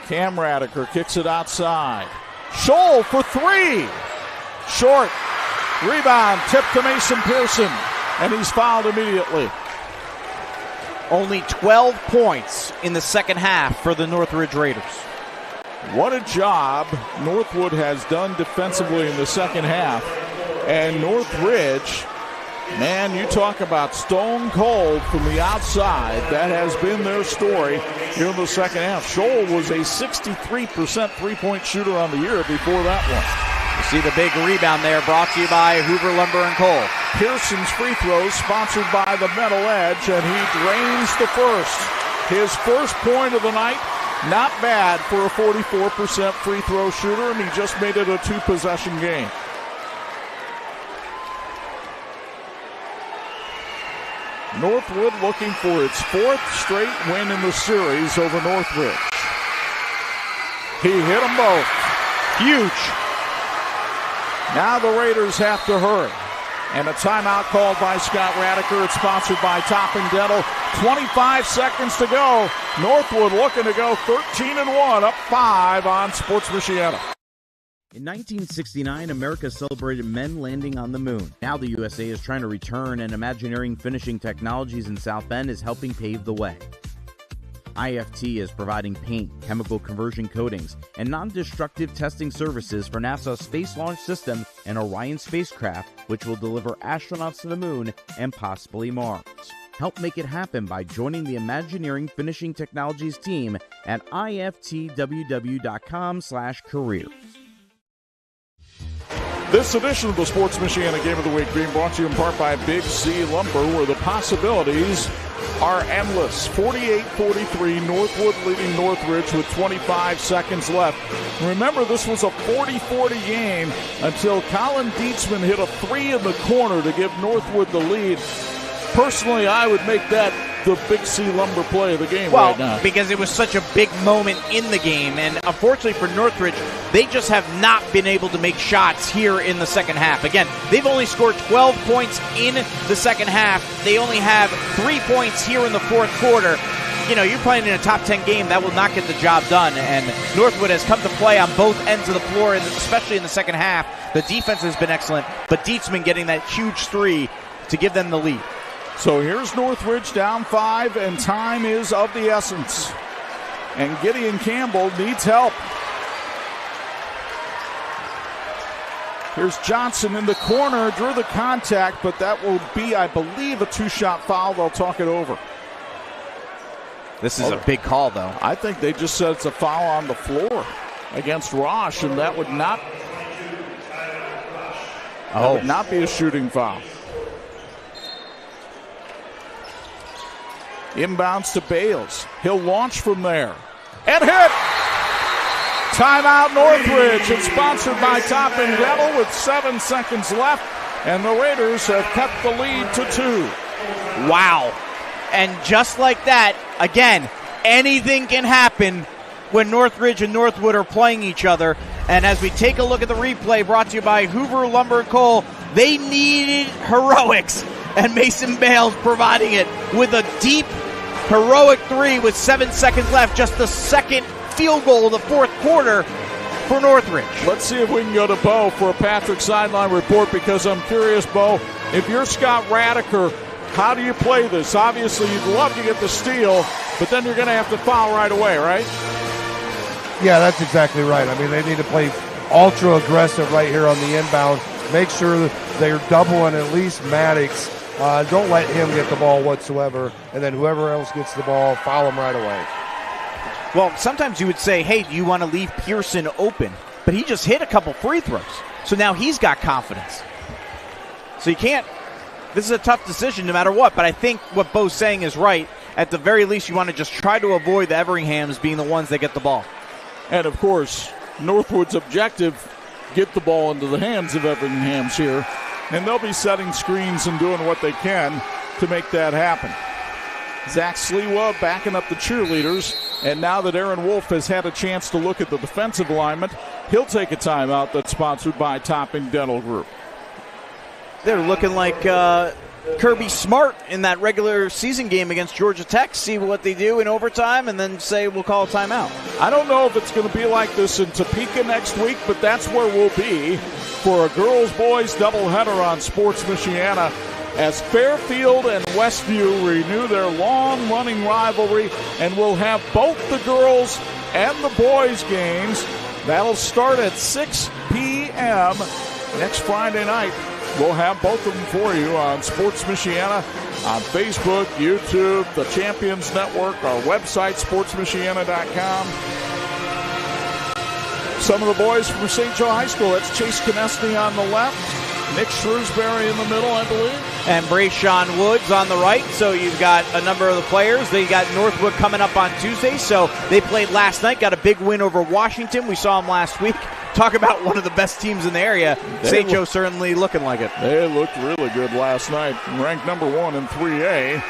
Cam Radiker kicks it outside. Scholl for 3. Short. Rebound tipped to Mason Pearson, and he's fouled immediately. Only 12 points in the second half for the Northridge Raiders. What a job Northwood has done defensively in the second half. And Northridge, man, you talk about stone cold from the outside. That has been their story here in the second half. Scholl was a 63% three-point shooter on the year before that one. You see the big rebound there, brought to you by Hoover Lumber and Coal. Pearson's free throws sponsored by the Metal Edge, and he drains the first. His first point of the night. Not bad for a 44% free throw shooter, and he just made it a two-possession game. Northwood looking for its 4th straight win in the series over Northridge. He hit them both. Huge. Now the Raiders have to hurry. And a timeout called by Scott Radiker. It's sponsored by Topping Dental. 25 seconds to go. Northwood looking to go 13-1, up 5 on Sports Michiana. In 1969, America celebrated men landing on the moon. Now the USA is trying to return, and Imagineering Finishing Technologies in South Bend is helping pave the way. IFT is providing paint, chemical conversion coatings, and non-destructive testing services for NASA's Space Launch System and Orion spacecraft, which will deliver astronauts to the moon and possibly Mars. Help make it happen by joining the Imagineering Finishing Technologies team at iftww.com/careers. This edition of the Sports Michiana Game of the Week being brought to you in part by Big C Lumber, where the possibilities are endless. 48-43, Northwood leading Northridge with 25 seconds left. Remember, this was a 40-40 game until Colin Dietzman hit a 3 in the corner to give Northwood the lead. Personally, I would make that the Big C Lumber play of the game right now. Because it was such a big moment in the game, and unfortunately for Northridge, they just have not been able to make shots here in the second half. Again, they've only scored 12 points in the second half. They only have 3 points here in the fourth quarter. You know, you're playing in a top 10 game, that will not get the job done, and Northwood has come to play on both ends of the floor, and especially in the second half. The defense has been excellent, but Dietzman getting that huge 3 to give them the lead. So here's Northridge down 5, and time is of the essence. And Gideon Campbell needs help. Here's Johnson in the corner, drew the contact, but that will be, I believe, a 2-shot foul. They'll talk it over. This is a big call, though. I think they just said it's a foul on the floor against Rosh, and that would not, would not be a shooting foul. Inbounds to Bales. He'll launch from there. And hit! Timeout Northridge. It's sponsored by Topping Dental with 7 seconds left. And the Raiders have cut the lead to 2. Wow. And just like that, again, anything can happen when Northridge and Northwood are playing each other. And as we take a look at the replay brought to you by Hoover Lumber and Coal, they needed heroics, and Mason Bales providing it with a deep, heroic three with 7 seconds left. Just the second field goal of the fourth quarter for Northridge. Let's see if we can go to Bo for a Patrick sideline report, because I'm curious, Bo, if you're Scott Radiker, how do you play this? Obviously, you'd love to get the steal, but then you're going to have to foul right away, right? Yeah, that's exactly right. I mean, they need to play ultra aggressive right here on the inbound. Make sure that they're doubling at least Maddox. Don't let him get the ball whatsoever. And then whoever else gets the ball, foul him right away. Well, sometimes you would say, hey, do you want to leave Pearson open? But he just hit a couple free throws. So now he's got confidence. So you can't. This is a tough decision no matter what. But I think what Bo's saying is right. At the very least, you want to just try to avoid the Everinghams being the ones that get the ball. And, of course, Northwood's objective, get the ball into the hands of Everinghams here. And they'll be setting screens and doing what they can to make that happen. Zach Sliwa backing up the cheerleaders. And now that Aaron Wolf has had a chance to look at the defensive alignment, he'll take a timeout that's sponsored by Topping Dental Group. They're looking like Kirby Smart in that regular season game against Georgia Tech. See what they do in overtime and then say we'll call a timeout. I don't know if it's going to be like this in Topeka next week, but that's where we'll be for a girls-boys doubleheader on Sports Michiana as Fairfield and Westview renew their long-running rivalry, and we'll have both the girls and the boys games. That'll start at 6 p.m. next Friday night. We'll have both of them for you on Sports Michiana, on Facebook, YouTube, the Champions Network, our website, sportsmichiana.com. Some of the boys from St. Joe High School. That's Chase Konechny on the left, Nick Shrewsbury in the middle, I believe. And Brayshawn Woods on the right. So you've got a number of the players. They got Northwood coming up on Tuesday. So they played last night, got a big win over Washington. We saw them last week. Talk about one of the best teams in the area. St. Joe certainly looking like it. They looked really good last night. Ranked number 1 in 3A.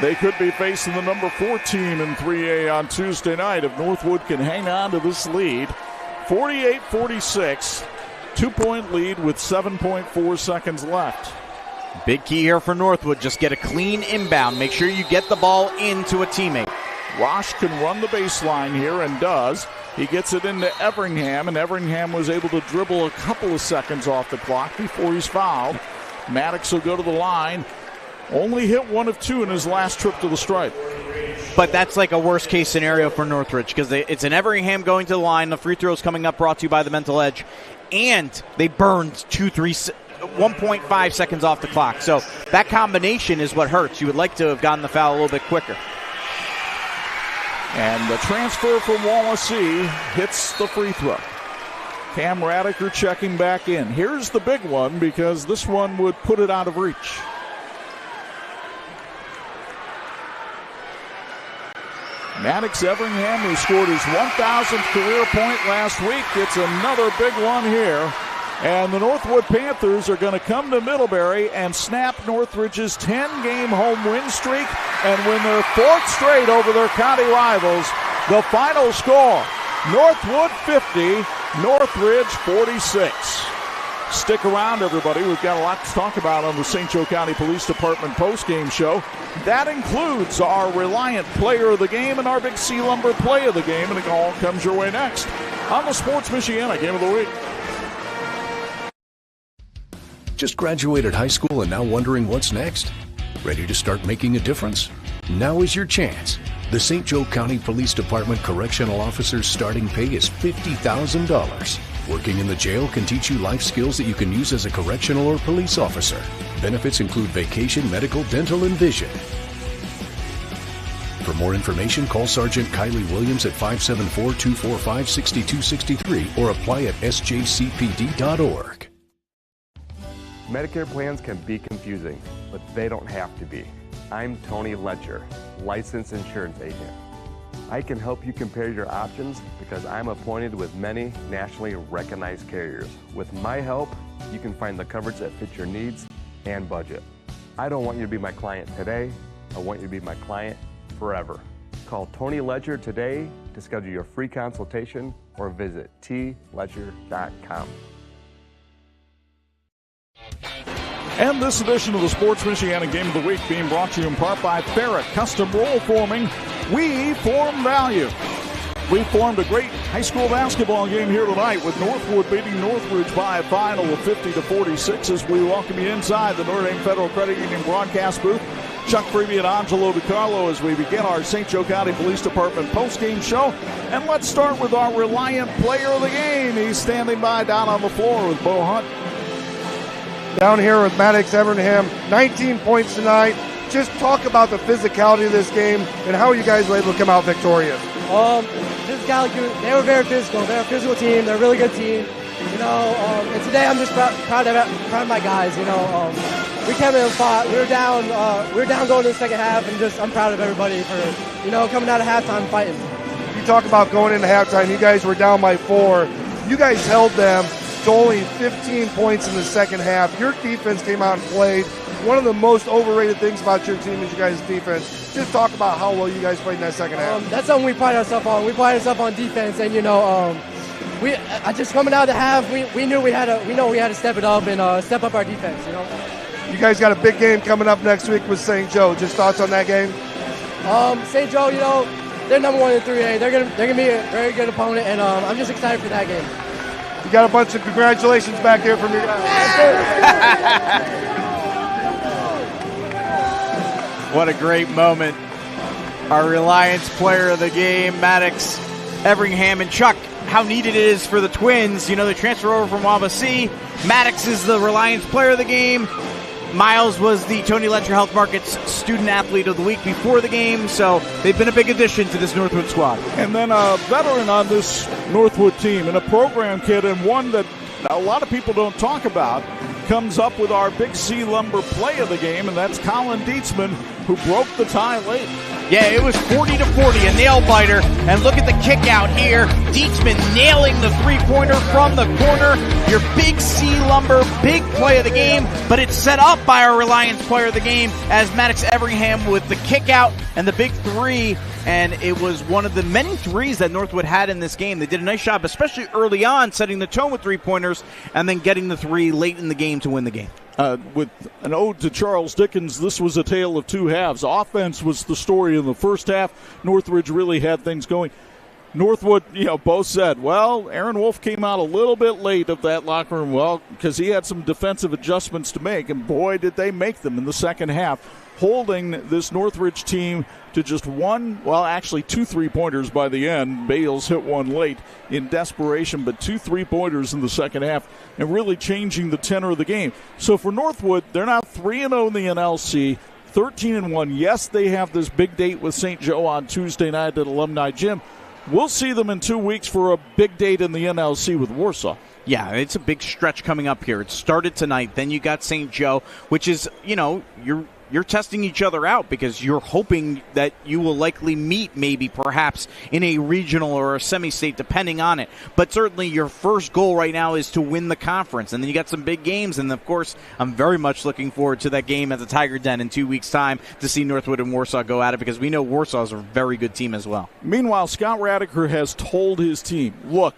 They could be facing the number 4 team in 3A on Tuesday night if Northwood can hang on to this lead. 48-46, 2-point lead with 7.4 seconds left. Big key here for Northwood. Just get a clean inbound. Make sure you get the ball into a teammate. Rosh can run the baseline here and does. He gets it into Everingham, and Everingham was able to dribble a couple of seconds off the clock before he's fouled. Maddox will go to the line. Only hit 1 of 2 in his last trip to the stripe. But that's like a worst-case scenario for Northridge because it's an Everingham going to the line. The free throws coming up brought to you by the Mental Edge. And they burned 1.5 seconds off the clock. So that combination is what hurts. You would like to have gotten the foul a little bit quicker. And the transfer from Wallacey hits the free throw. Cam Radiker checking back in. Here's the big one because this one would put it out of reach. Maddox Everingham, who scored his 1,000th career point last week, gets another big one here. And the Northwood Panthers are going to come to Middlebury and snap Northridge's 10-game home win streak and win their 4th straight over their county rivals. The final score, Northwood 50, Northridge 46. Stick around, everybody. We've got a lot to talk about on the St. Joe County Police Department postgame show. That includes our Reliant Player of the Game and our Big C Lumber Play of the Game, and it all comes your way next on the Sports Michiana Game of the Week. Just graduated high school and now wondering what's next? Ready to start making a difference? Now is your chance. The St. Joe County Police Department Correctional Officer's starting pay is $50,000. Working in the jail can teach you life skills that you can use as a correctional or police officer. Benefits include vacation, medical, dental, and vision. For more information, call Sergeant Kylie Williams at 574-245-6263 or apply at sjcpd.org. Medicare plans can be confusing, but they don't have to be. I'm Tony Letcher, licensed insurance agent. I can help you compare your options because I'm appointed with many nationally recognized carriers. With my help, you can find the coverage that fits your needs and budget. I don't want you to be my client today. I want you to be my client forever. Call Tony Ledger today to schedule your free consultation or visit tledger.com. And this edition of the Sports Michiana Game of the Week being brought to you in part by Ferret Custom Roll Forming. We form value. We formed a great high school basketball game here tonight with Northwood beating Northridge by a final of 50-46 as we welcome you inside the Notre Dame Federal Credit Union broadcast booth. Chuck Freeby and Angelo Carlo as we begin our St. Joe County Police Department postgame show. And let's start with our Reliant player of the game. He's standing by down on the floor with Bo Hundt. Down here with Maddox Evernham, 19 points tonight. Just talk about the physicality of this game and how you guys were able to come out victorious. Physicality, they were very physical. They're a physical team. They're a really good team. And today I'm just proud of my guys. We came in and fought. We were down going to the second half, and I'm proud of everybody for coming out of halftime fighting. You talk about going into halftime. You guys were down by 4. You guys held them to only 15 points in the second half. Your defense came out and played. One of the most overrated things about your team is you guys' defense. Just talk about how well you guys played in that second half. That's something we pride ourselves on. We pride ourselves on defense, and we just coming out of the half, we knew we had to step it up and step up our defense. You guys got a big game coming up next week with St. Joe. Just thoughts on that game? St. Joe, they're number 1 in 3A. They're gonna be a very good opponent, and I'm just excited for that game. You got a bunch of congratulations back here from your guys. What a great moment. Our Reliance player of the game, Maddox Evernham. And Chuck, how needed it is for the Twins. They transfer over from Wabasee. Maddox is the Reliance player of the game. Miles was the Tony Ledger Health Markets Student Athlete of the Week before the game, so they've been a big addition to this Northwood squad. And then a veteran on this Northwood team and a program kid, and one that a lot of people don't talk about, comes up with our Big C Lumber play of the game, and that's Colin Dietzman, who broke the tie late. Yeah, it was 40-40, a nail-biter. And look at the kick out here. Dietzman nailing the three-pointer from the corner. Your Big C Lumber, big play of the game, but it's set up by our Reliance player of the game as Maddox Evernham with the kick out and the big three. And it was one of the many threes that Northwood had in this game. They did a nice job, especially early on, setting the tone with three-pointers and then getting the three late in the game to win the game. With an ode to Charles Dickens, this was a tale of two halves. Offense was the story in the first half. Northridge really had things going. Northwood, both said, well, Aaron Wolf came out a little bit late of that locker room, because he had some defensive adjustments to make, and boy, did they make them in the second half, holding this Northridge team to just two three-pointers by the end. Bales hit one late in desperation, but 2 3-pointers in the second half and really changing the tenor of the game. So for Northwood, they're now 3-0 in the NLC, 13-1. Yes, they have this big date with St. Joe on Tuesday night at Alumni Gym. We'll see them in 2 weeks for a big date in the NLC with Warsaw. Yeah, it's a big stretch coming up here. It started tonight. Then you got St. Joe, which is, you're testing each other out because you're hoping that you will likely meet maybe perhaps in a regional or a semi-state depending on it. But certainly your first goal right now is to win the conference. And then you got some big games. And, of course, I'm very much looking forward to that game at the Tiger Den in 2 weeks' time to see Northwood and Warsaw go at it because we know Warsaw is a very good team as well. Meanwhile, Scott Radiker has told his team, look,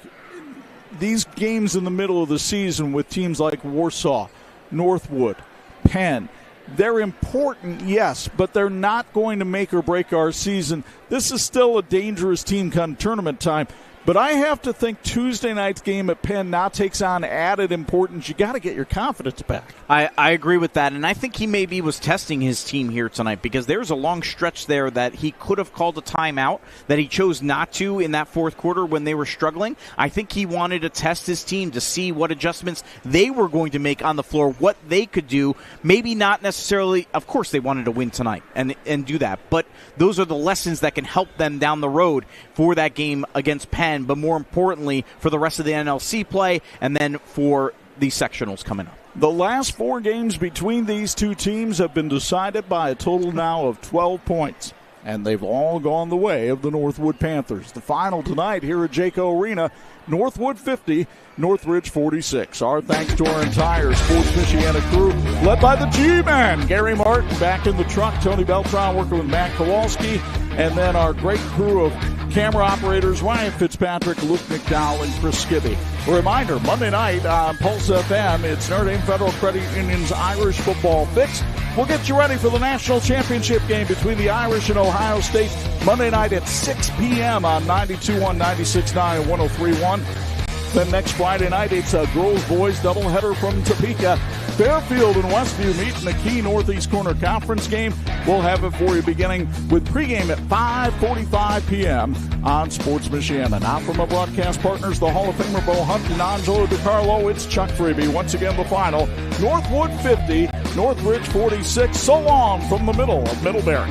these games in the middle of the season with teams like Warsaw, Northwood, Penn, they're important, yes, but they're not going to make or break our season. This is still a dangerous team come tournament time. But I have to think Tuesday night's game at Penn now takes on added importance. You got to get your confidence back. I agree with that, and I think he maybe was testing his team here tonight because there's a long stretch there that he could have called a timeout that he chose not to in that fourth quarter when they were struggling. I think he wanted to test his team to see what adjustments they were going to make on the floor, what they could do. Maybe not necessarily, of course they wanted to win tonight and do that, but those are the lessons that can help them down the road for that game against Penn, but more importantly for the rest of the NLC play and then for the sectionals coming up. The last 4 games between these two teams have been decided by a total now of 12 points. and they've all gone the way of the Northwood Panthers. The final tonight here at Jayco Arena, Northwood 50, Northridge 46. Our thanks to our entire Sports Michiana crew, led by the G-Man, Gary Martin, back in the truck, Tony Beltran working with Matt Kowalski, and then our great crew of camera operators, Ryan Fitzpatrick, Luke McDowell, and Chris Skibby. A reminder, Monday night on Pulse FM, it's Notre Dame Federal Credit Union's Irish Football Fix. We'll get you ready for the national championship game between the Irish and Ohio State Monday night at 6 p.m. on 92.1, 96.9, and 103.1. Then next Friday night, it's a girls-boys doubleheader from Topeka. Fairfield and Westview meet in the key Northeast Corner Conference game. We'll have it for you beginning with pregame at 5:45 p.m. on Sports Michiana. Now from our broadcast partners, the Hall of Famer Bo Hundt and Angelo Carlo, it's Chuck Freeby. Once again, the final, Northwood 50, Northridge 46. So long from the middle of Middlebury.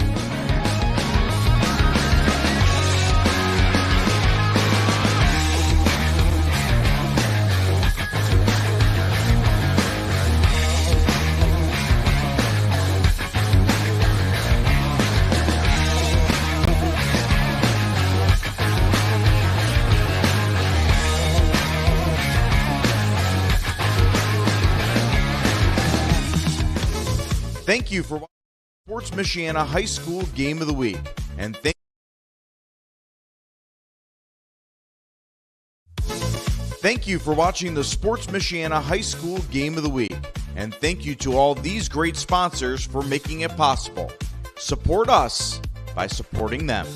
Thank you for watching Sports Michiana High School Game of the Week. And thank you for watching the Sports Michiana High School Game of the Week. And thank you to all these great sponsors for making it possible. Support us by supporting them.